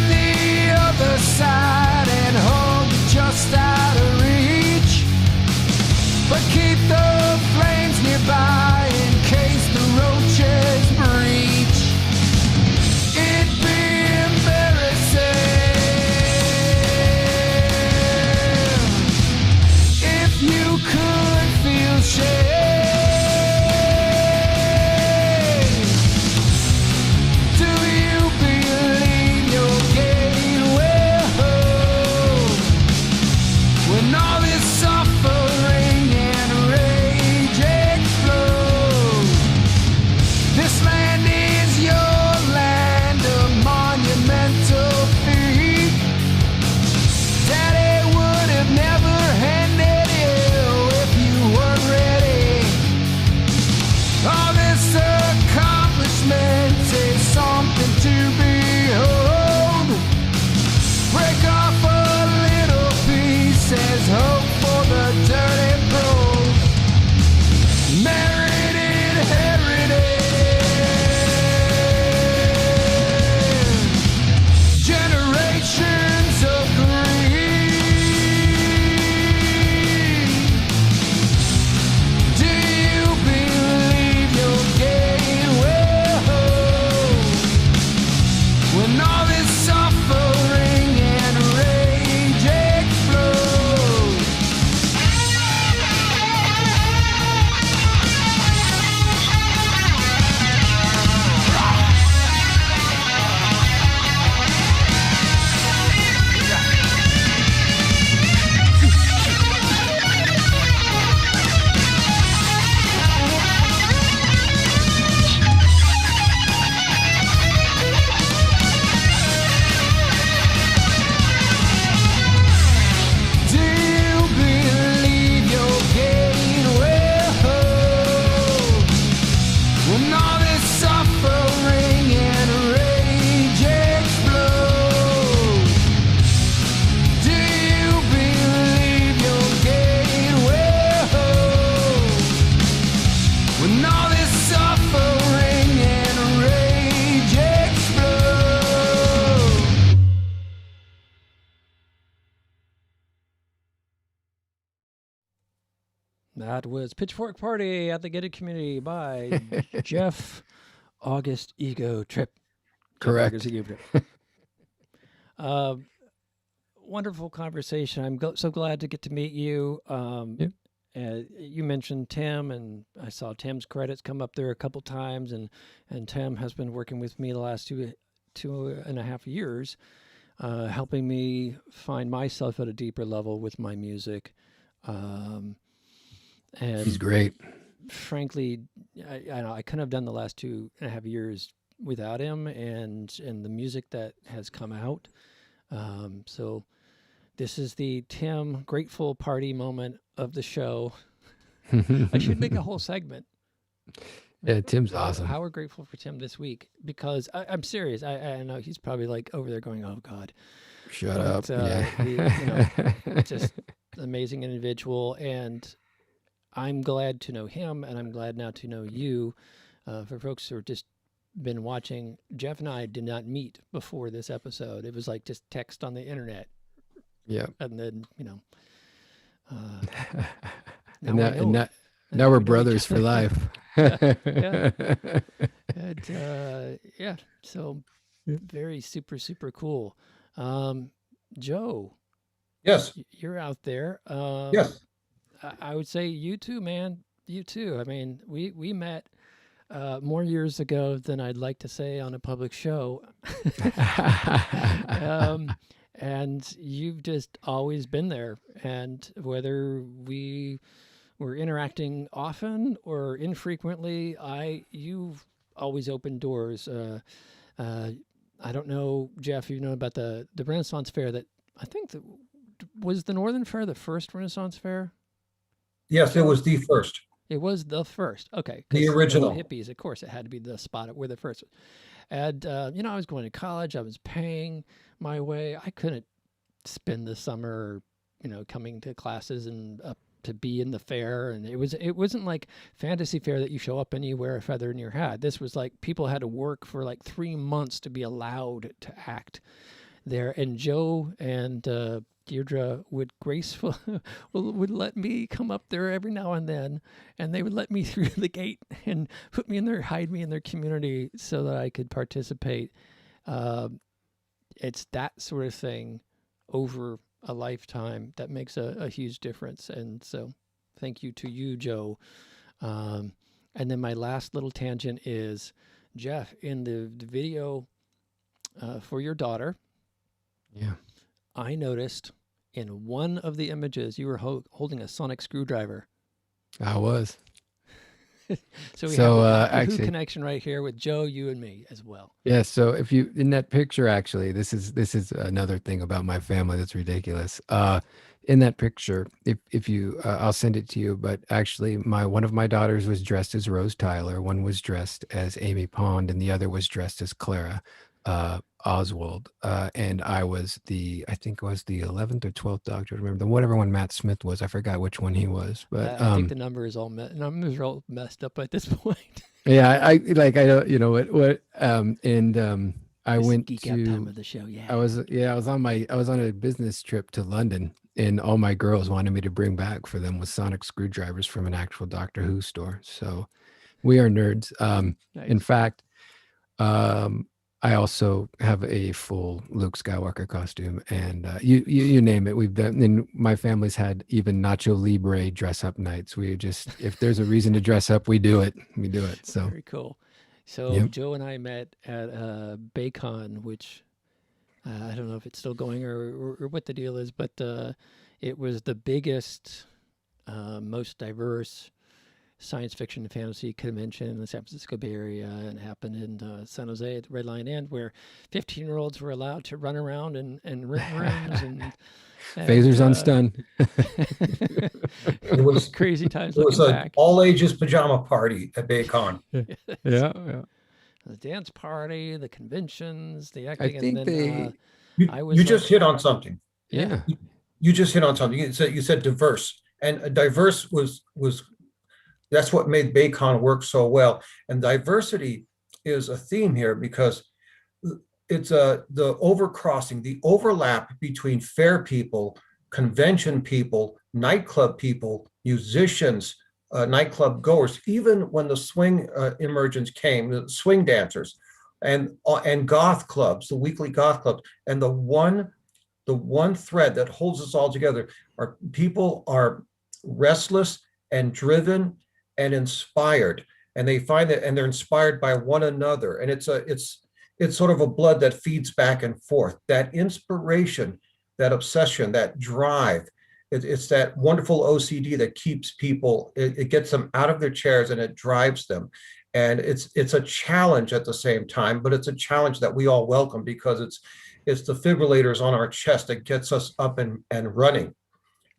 That was Pitchfork Party at the Gated Community by Jeff August Ego Trip. Jeff Correct. August Ego Trip. Wonderful conversation. I'm so glad to get to meet you. Yep. You mentioned Tim, and I saw Tim's credits come up there a couple times, and Tim has been working with me the last 2.5 years, helping me find myself at a deeper level with my music. And He's great. frankly, I couldn't have done the last 2.5 years without him and the music that has come out. So this is the Tim Grateful Party moment of the show. I should make a whole segment. Yeah, Tim's awesome. How we're grateful for Tim this week, because I'm serious. I know he's probably like over there going, "Oh God, Shut but, up. Yeah. just an amazing individual." And I'm glad to know him, and I'm glad now to know you. For folks who are just been watching, Jeff and I did not meet before this episode. It was like just text on the internet, Yeah. and then And now I know. now And we're we know each brothers for other. life. And, so Yeah. very super cool. Joe, Yes, you're out there. yes. I would say you too, man. You too. I mean, we met more years ago than I'd like to say on a public show. And you've just always been there. And whether we were interacting often or infrequently, you've always opened doors. I don't know, Jeff, you know about the Renaissance Fair that I think was the Northern Fair the first Renaissance Fair? Yes, it was the first. It was the first. Okay. The 'cause original. hippies, of course, it had to be the spot where the first was. And, I was going to college. I was paying my way. I couldn't spend the summer, coming to classes and to be in the fair. And it wasn't like Fantasy Fair that you show up and you wear a feather in your hat. This was like people had to work for like 3 months to be allowed to act there. And Joe and Deirdre would would let me come up there every now and then, and they would let me through the gate and hide me in their community so that I could participate. It's that sort of thing over a lifetime that makes a huge difference. And so thank you to you, Joe. And then my last little tangent is, Jeff, in the video for your daughter, Yeah. I noticed in one of the images you were holding a sonic screwdriver. I was. So we So, have a actually- connection right here with Joe, you, and me as well. Yeah, so if you in that picture, actually, this is another thing about my family that's ridiculous. In that picture, if you I'll send it to you, but actually one of my daughters was dressed as Rose Tyler, one was dressed as Amy Pond, and the other was dressed as Clara Oswald. And I think it was the 11th or 12th Doctor, remember whatever one Matt Smith was. I forgot which one he was, but I think the numbers are all messed up at this point. yeah, I don't, what I This is went geek out time to of the show. Yeah. I was on a business trip to London, and all my girls wanted me to bring back for them was sonic screwdrivers from an actual Doctor Who store. So we are nerds. Nice. In fact, I also have a full Luke Skywalker costume, and you name it. We've done, and my family's had even Nacho Libre dress up nights. We just, if there's a reason to dress up, we do it. We do it. So Very cool. So Yep. Joe and I met at Baycon, which I don't know if it's still going or what the deal is, but it was the biggest, most diverse science fiction and fantasy convention in the San Francisco Bay Area, and happened in San Jose at the Red Lion Inn, where 15-year-olds were allowed to run around and rent rooms and phasers on stun. It was crazy times it was looking an back. all ages pajama party at Baycon. Yeah. The dance party, the conventions, the I acting, think and then You, I was you just like- hit on something. Yeah. You just hit on something. You said diverse, and diverse was that's what made Baycon work so well. And diversity is a theme here because it's the overcrossing, the overlap between fair people, convention people, nightclub people, musicians, nightclub goers, even when the swing emergence came, the swing dancers, and goth clubs, the weekly goth clubs, and the one thread that holds us all together are people are restless and driven and inspired, and they find that, and they're inspired by one another, and it's sort of a blood that feeds back and forth. That inspiration, that obsession, that drive, it's that wonderful OCD that keeps people, it gets them out of their chairs and it drives them. And it's a challenge at the same time, but it's a challenge that we all welcome, because it's the defibrillators on our chest that gets us up and running.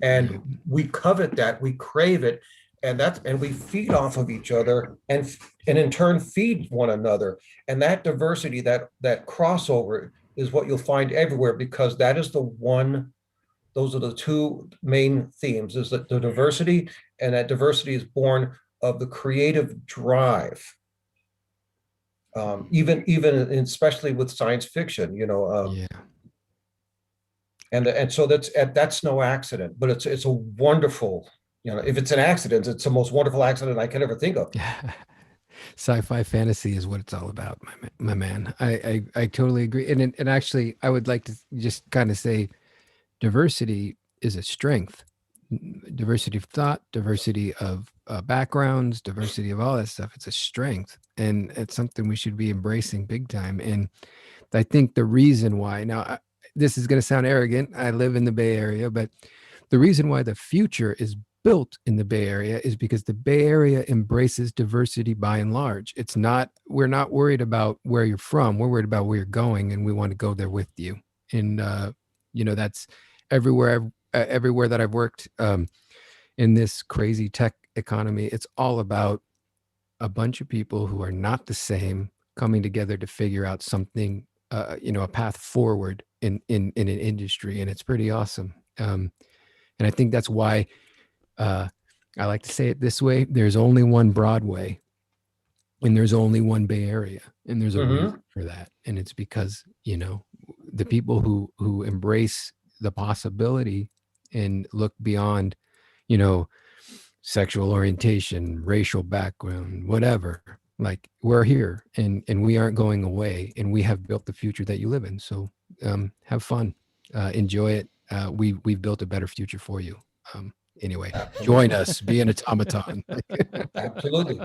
And we covet that, we crave it, and we feed off of each other, and in turn feed one another. And that diversity, that crossover, is what you'll find everywhere, because that is those are the two main themes, is that the diversity, and that diversity is born of the creative drive. Even especially with science fiction, Yeah. and so that's no accident, but it's a wonderful, if it's an accident, it's the most wonderful accident I can ever think of. Sci-fi fantasy is what it's all about, my man. I totally agree. And actually, I would like to just kind of say diversity is a strength. Diversity of thought, diversity of backgrounds, diversity of all that stuff. It's a strength, and it's something we should be embracing big time. And I think the reason why, now this is going to sound arrogant, I live in the Bay Area, but the reason why the future is built in the Bay Area is because the Bay Area embraces diversity by and large. We're not worried about where you're from. We're worried about where you're going, and we want to go there with you. And, that's everywhere that I've worked in this crazy tech economy. It's all about a bunch of people who are not the same coming together to figure out something, a path forward in an industry. And it's pretty awesome. And I think that's why I like to say it this way: there's only one Broadway, and there's only one Bay Area, and there's a reason for that. And it's because, the people who embrace the possibility and look beyond, sexual orientation, racial background, whatever, like, we're here, and we aren't going away, and we have built the future that you live in. So have fun, enjoy it. We've built a better future for you. Anyway, join us, be an automaton. Absolutely.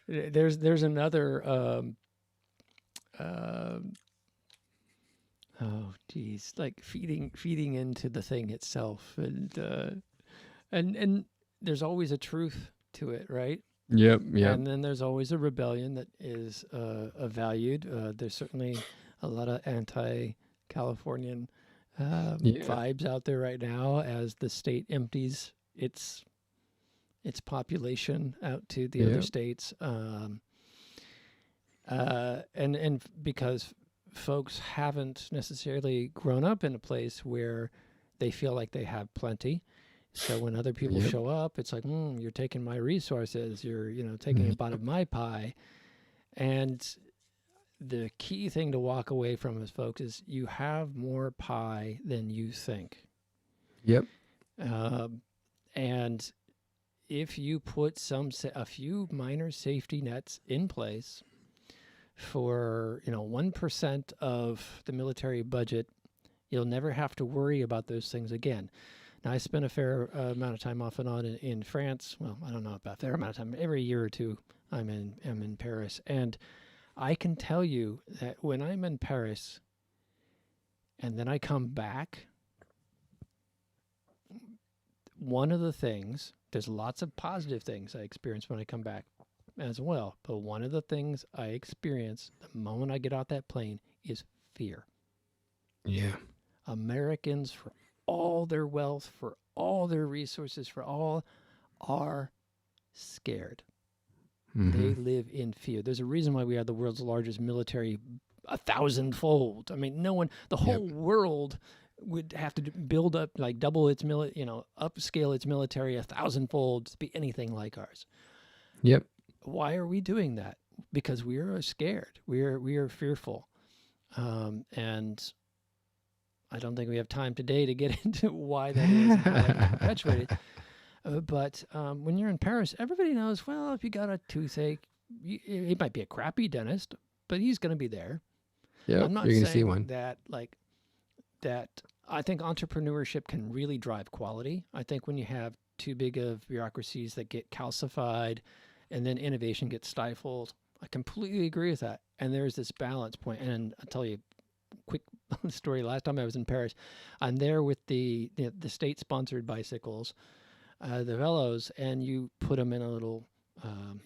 There's another oh geez, like feeding into the thing itself, and there's always a truth to it, right? Yep. And then there's always a rebellion that is valued. There's certainly a lot of anti-Californian vibes out there right now, as the state empties its population out to the other states, and because folks haven't necessarily grown up in a place where they feel like they have plenty. So when other people show up, it's like, you're taking my resources, you're taking a bite of my pie. And the key thing to walk away from, as folks, is you have more pie than you think. Yep. And if you put a few minor safety nets in place for 1% of the military budget, you'll never have to worry about those things again. Now, I spent a fair amount of time off and on in France. Well, I don't know about a fair amount of time. Every year or two, I'm in Paris, and I can tell you that when I'm in Paris, and then I come back, one of the things, there's lots of positive things I experience when I come back as well, but one of the things I experience the moment I get off that plane is fear. Yeah. Americans, for all their wealth, for all their resources, for all, are scared. They live in fear. There's a reason why we are the world's largest military, 1,000-fold. I mean, the whole world would have to build up, like double its upscale its military 1,000-fold to be anything like ours. Yep. Why are we doing that? Because we are scared. We are fearful, and I don't think we have time today to get into why that is and how that gets perpetuated. But when you're in Paris, everybody knows, well, if you got a toothache, it might be a crappy dentist, but he's going to be there. Yeah, I'm not you're gonna saying see one. that I think entrepreneurship can really drive quality. I think when you have too big of bureaucracies that get calcified and then innovation gets stifled, I completely agree with that. And there's this balance point. And I'll tell you a quick story. Last time I was in Paris, I'm there with the state-sponsored bicycles, the Velos, and you put them in a little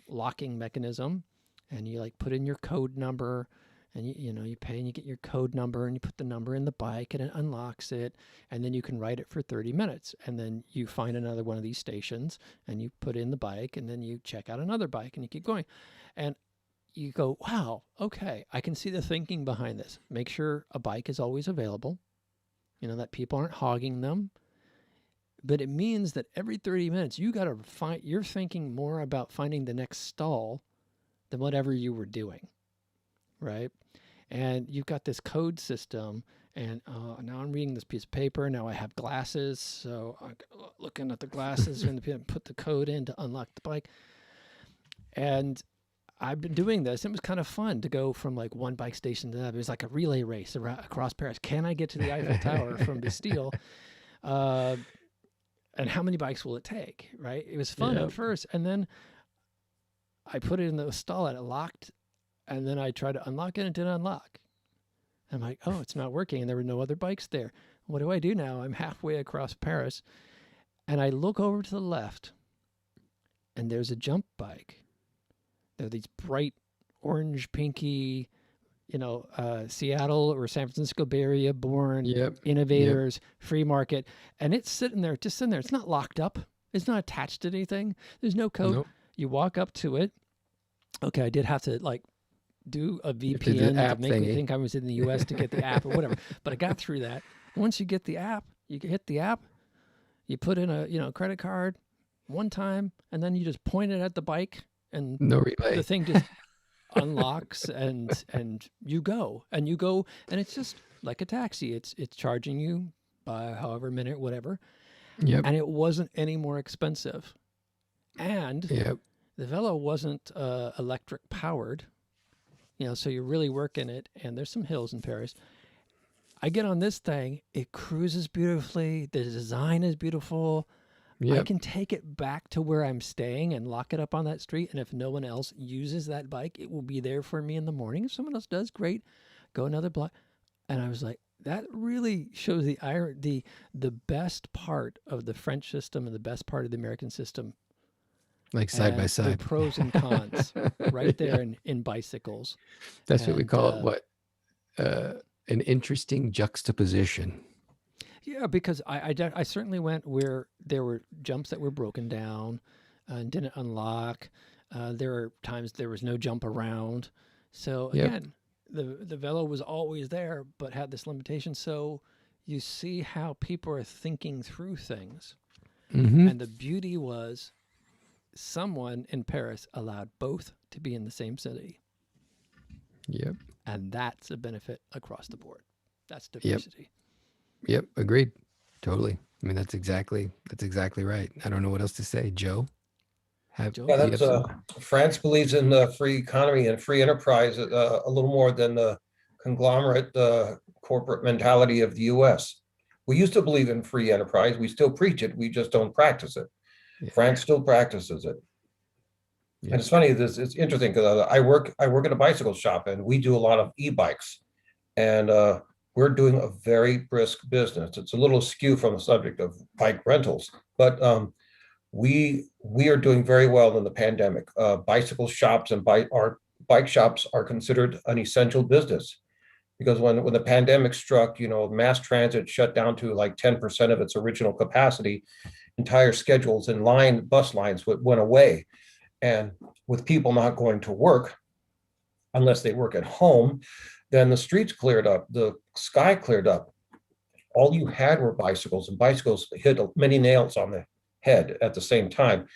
locking mechanism, and you like put in your code number, and you pay and you get your code number, and you put the number in the bike, and it unlocks it, and then you can ride it for 30 minutes, and then you find another one of these stations, and you put in the bike, and then you check out another bike, and you keep going, and you go, wow, okay, I can see the thinking behind this. Make sure a bike is always available, that people aren't hogging them. But it means that every 30 minutes, you're thinking more about finding the next stall than whatever you were doing, right? And you've got this code system, and now I'm reading this piece of paper. Now I have glasses, so I'm looking at the glasses and put the code in to unlock the bike. And I've been doing this. It was kind of fun to go from like one bike station to another. It was like a relay race across Paris. Can I get to the Eiffel Tower from Bastille? And how many bikes will it take, right? It was fun at first. And then I put it in the stall and it locked. And then I tried to unlock it and it didn't unlock. I'm like, oh, it's not working. And there were no other bikes there. What do I do now? I'm halfway across Paris. And I look over to the left and there's a jump bike. There are these bright orange, pinky, Seattle or San Francisco Bay Area born innovators, free market. And it's just sitting there. It's not locked up. It's not attached to anything. There's no code. Nope. You walk up to it. Okay, I did have to do a VPN to make me think I was in the US to get the app or whatever. But I got through that. Once you get the app, you can hit the app, you put in a credit card one time, and then you just point it at the bike and the thing just unlocks and you go and it's just like a taxi. It's charging you by however minute, whatever. Yep. And it wasn't any more expensive. And the Velo wasn't electric powered, so you're really working it. And there's some hills in Paris. I get on this thing. It cruises beautifully. The design is beautiful. Yep. I can take it back to where I'm staying and lock it up on that street. And if no one else uses that bike, it will be there for me in the morning. If someone else does, great. Go another block. And I was like, that really shows the best part of the French system and the best part of the American system. Like side by side. The pros and cons right there in bicycles. That's what we call it. An interesting juxtaposition. Yeah, because I certainly went where there were jumps that were broken down and didn't unlock. There were times there was no jump around. So again, the Velo was always there, but had this limitation. So you see how people are thinking through things. Mm-hmm. And the beauty was someone in Paris allowed both to be in the same city. Yep. And that's a benefit across the board. That's diversity. Yep, agreed. Totally. I mean, that's exactly right. I don't know what else to say. Joe? France believes in the free economy and free enterprise a little more than the conglomerate corporate mentality of the US. We used to believe in free enterprise. We still preach it. We just don't practice it. Yeah. France still practices it. Yeah. And it's funny, it's interesting because I work at a bicycle shop and we do a lot of e-bikes. And we're doing a very brisk business. It's a little askew from the subject of bike rentals, but we are doing very well in the pandemic. Bicycle shops and bike shops are considered an essential business because when the pandemic struck, mass transit shut down to like 10% of its original capacity. Entire schedules and bus lines went away, and with people not going to work unless they work at home, then the streets cleared up, the sky cleared up. All you had were bicycles, and bicycles hit many nails on the head at the same time.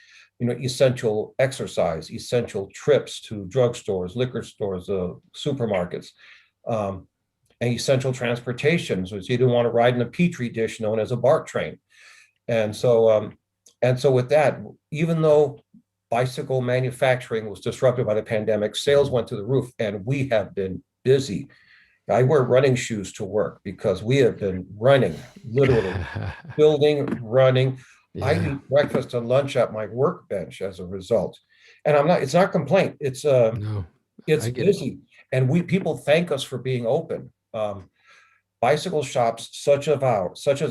Essential exercise, essential trips to drugstores, liquor stores, supermarkets. and essential transportation. So you didn't want to ride in a petri dish known as a BART train. And so with that, even though bicycle manufacturing was disrupted by the pandemic, sales went to the roof, and we have been busy. I wear running shoes to work because we have been running, literally building, running. I Yeah. eat breakfast and lunch at my workbench as a result. And it's not complaint. It's No, it's I get it. busy. And people thank us for being open. Bicycle shops such as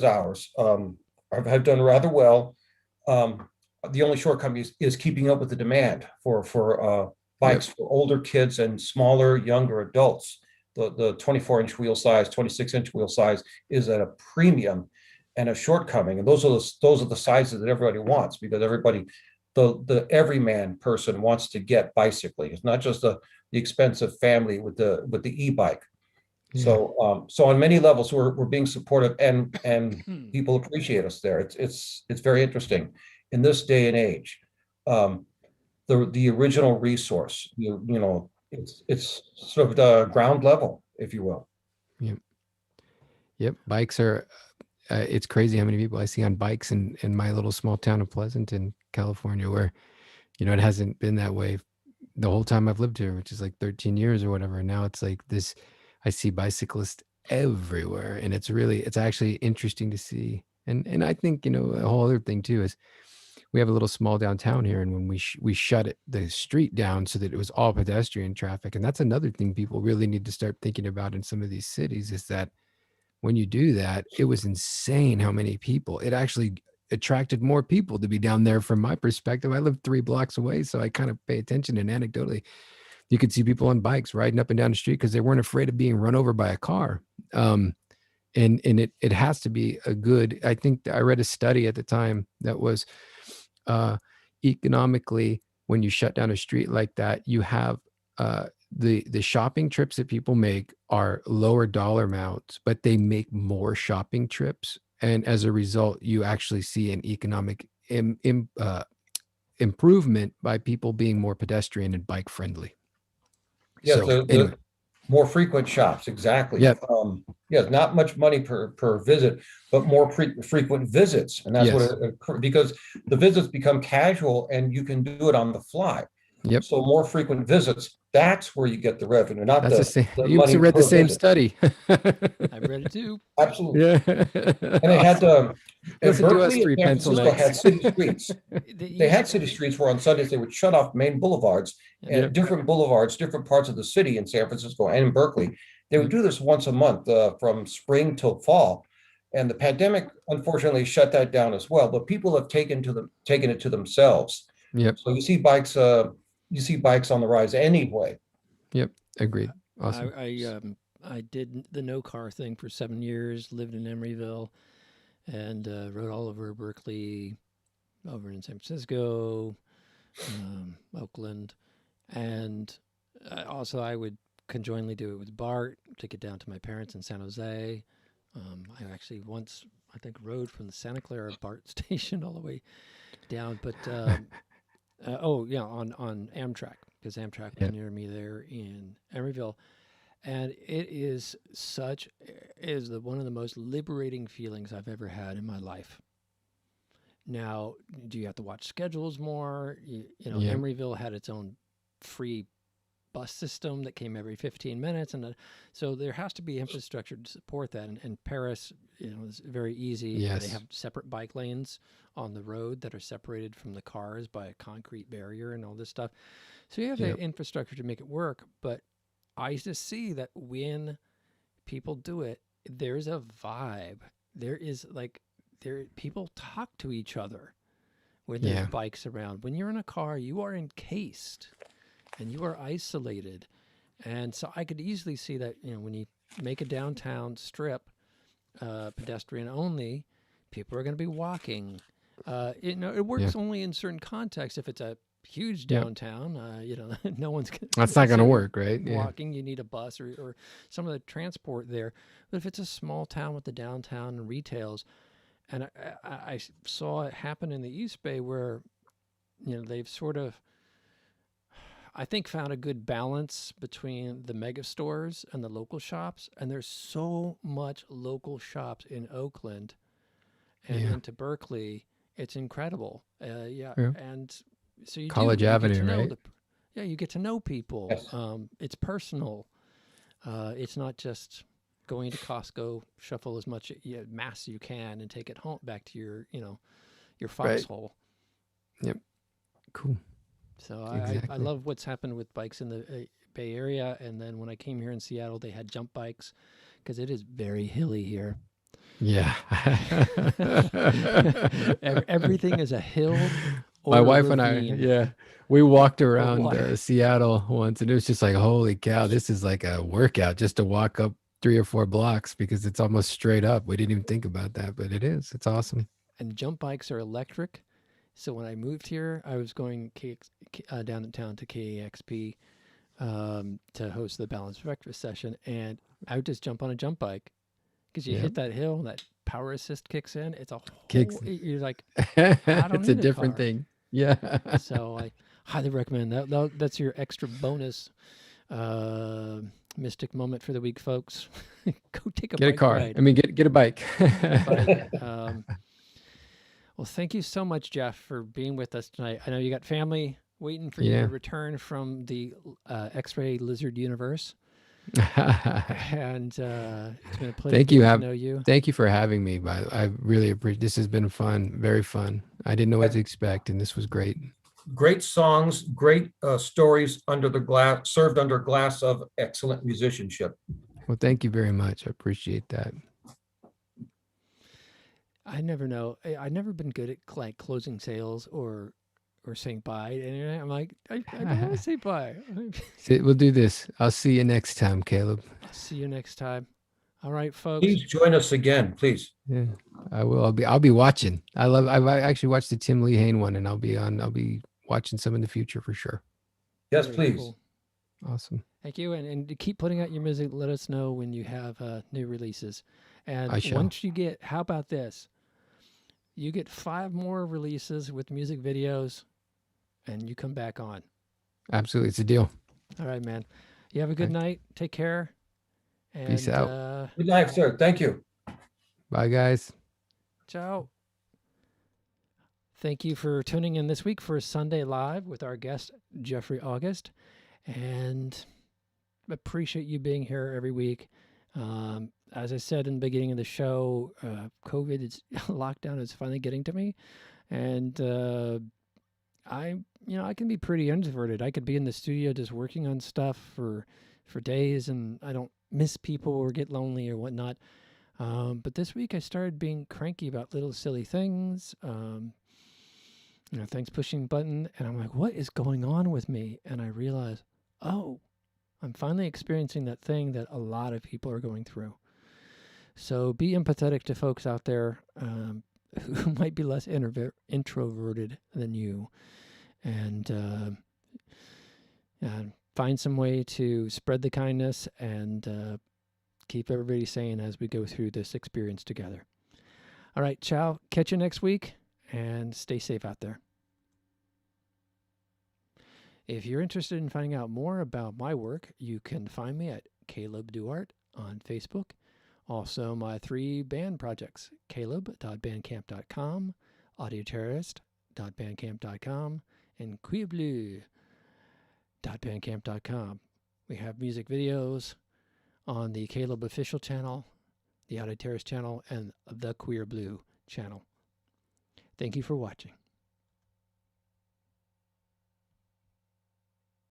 ours, have done rather well. The only shortcoming is keeping up with the demand for bikes for older kids and smaller, younger adults. The 24-inch wheel size, 26-inch wheel size is at a premium and a shortcoming. And those are the sizes that everybody wants, because the everyman person wants to get bicycling. It's not just the expensive family with the e-bike. Yeah. So on many levels, we're being supportive, and people appreciate us there. It's very interesting in this day and age. The original resource, it's sort of the ground level, if you will. Yep. Bikes are, it's crazy how many people I see on bikes in my little small town of Pleasanton, California, where, it hasn't been that way the whole time I've lived here, which is like 13 years or whatever. And now it's like this, I see bicyclists everywhere, and it's actually interesting to see. And I think, a whole other thing too is we have a little small downtown here, and when we shut the street down so that it was all pedestrian traffic. And that's another thing people really need to start thinking about in some of these cities, is that when you do that, it was insane how many people. It actually attracted more people to be down there. From my perspective, I live 3 blocks away, so I kind of pay attention, and anecdotally, you could see people on bikes riding up and down the street because they weren't afraid of being run over by a car. And it has to be a good, I think I read a study at the time that was economically, when you shut down a street like that, you have the shopping trips that people make are lower dollar amounts, but they make more shopping trips. And as a result, you actually see an economic improvement by people being more pedestrian and bike friendly. Yes, So anyway, more frequent shops, exactly. Yep. Not much money per visit, but more frequent visits, and that's what because the visits become casual, and you can do it on the fly. Yep. So more frequent visits, that's where you get the revenue, not that's the same. You money read the per same visit. study. I read it too. Absolutely. Yeah. And they had and Listen to us, Berkeley 3 and San pencil Francisco necks. had city streets. They had city streets where on Sundays they would shut off main boulevards, and Yep. different boulevards, different parts of the city in San Francisco and in Berkeley. They would do this once a month from spring till fall. And the pandemic unfortunately shut that down as well. But people have taken it to themselves. Yep. So you see bikes on the rise anyway. Yep. Agreed. Awesome. I did the no car thing for 7 years, lived in Emeryville, and rode all over Berkeley, over in San Francisco, Oakland. And also I would conjointly do it with Bart to get down to my parents in San Jose. I actually once, I think, rode from the Santa Clara BART station all the way down. But, on Amtrak, because Amtrak was near me there in Emeryville. And it is one of the most liberating feelings I've ever had in my life. Now, do you have to watch schedules more? Emeryville had its own free bus system that came every 15 minutes. And so there has to be infrastructure to support that. And Paris, is very easy. Yes. They have separate bike lanes on the road that are separated from the cars by a concrete barrier and all this stuff. So you have the infrastructure to make it work. But I just see that when people do it, there's a vibe. There is people talk to each other when there's bikes around. When you're in a car, you are encased and you are isolated. And so I could easily see that, when you make a downtown strip pedestrian only, people are going to be walking. It works only in certain contexts. If it's a huge downtown, no one's gonna, That's not going to work, right? Walking, you need a bus or some of the transport there. But if it's a small town with the downtown and retails, and I saw it happen in the East Bay where, they've sort of, I think, found a good balance between the mega stores and the local shops. And there's so much local shops in Oakland and Yeah. into Berkeley. It's incredible. Yeah. Yeah. And so you College do, you get Avenue, to know right? yeah, you get to know people. Yes. It's personal. It's not just going to Costco, shuffle as much mass you can and take it home back to your, your Right. foxhole. Cool. So I Exactly. love what's happened with bikes in the Bay Area. And then when I came here in Seattle, they had jump bikes because it is very hilly here. Yeah. Everything is a hill. Or My a wife and I, ravine. yeah, we walked around water. Seattle once, and it was just like, holy cow, this is like a workout just to walk up 3 or 4 blocks because it's almost straight up. We didn't even think about that, but it is. It's awesome. And jump bikes are electric. So when I moved here, I was going downtown to KAXP to host the Balanced Breakfast session, and I would just jump on a jump bike because you Yeah. hit that hill, that power assist kicks in. It's a whole, Kicks. you're like, It's don't a need a different car. thing. Yeah. so I highly recommend that. That's your extra bonus mystic moment for the week, folks. Go take a Get a bike car. ride. I mean, get a bike. Bike. Well, thank you so much, Jeff, for being with us tonight. I know you got family waiting for you Yeah. to return from the X-ray lizard universe, and it's been a pleasure Thank you. getting to know you. Thank you for having me. I really appreciate. This has been fun, very fun. I didn't know what to expect, and this was great. Great songs, great stories under the glass, served under glass of excellent musicianship. Well, thank you very much. I appreciate that. I never know. I've never been good at like closing sales or saying bye. And I'm like, I don't want to say bye. We'll do this. I'll see you next time, Caleb. See you next time. All right, folks. Please join us again, please. Yeah, I will. I'll be watching. I've actually watched the Tim Lee Hain one, and I'll be watching some in the future for sure. Yes, Very please. cool. Awesome. Thank you. And to keep putting out your music, let us know when you have new releases. And I shall. once you get, how about this? You get 5 more releases with music videos and you come back on. Absolutely. It's a deal. All right, man. You have a good night. Take care. And, Peace out. Good night, sir. Thank you. Bye, guys. Ciao. Thank you for tuning in this week for Sunday Live with our guest, Jeffrey August. And appreciate you being here every week. As I said in the beginning of the show, COVID lockdown is finally getting to me. And I can be pretty introverted. I could be in the studio just working on stuff for days, and I don't miss people or get lonely or whatnot. But this week I started being cranky about little silly things. Things pushing button, and I'm like, what is going on with me? And I realized, oh, I'm finally experiencing that thing that a lot of people are going through. So be empathetic to folks out there who might be less introverted than you, and find some way to spread the kindness and keep everybody sane as we go through this experience together. All right, ciao. Catch you next week, and stay safe out there. If you're interested in finding out more about my work, you can find me at Caleb Duart on Facebook. Also, my 3 band projects, caleb.bandcamp.com, audioterrorist.bandcamp.com, and queerblue.bandcamp.com. We have music videos on the Caleb official channel, the Audio Terrorist channel, and the Queer Blue channel. Thank you for watching.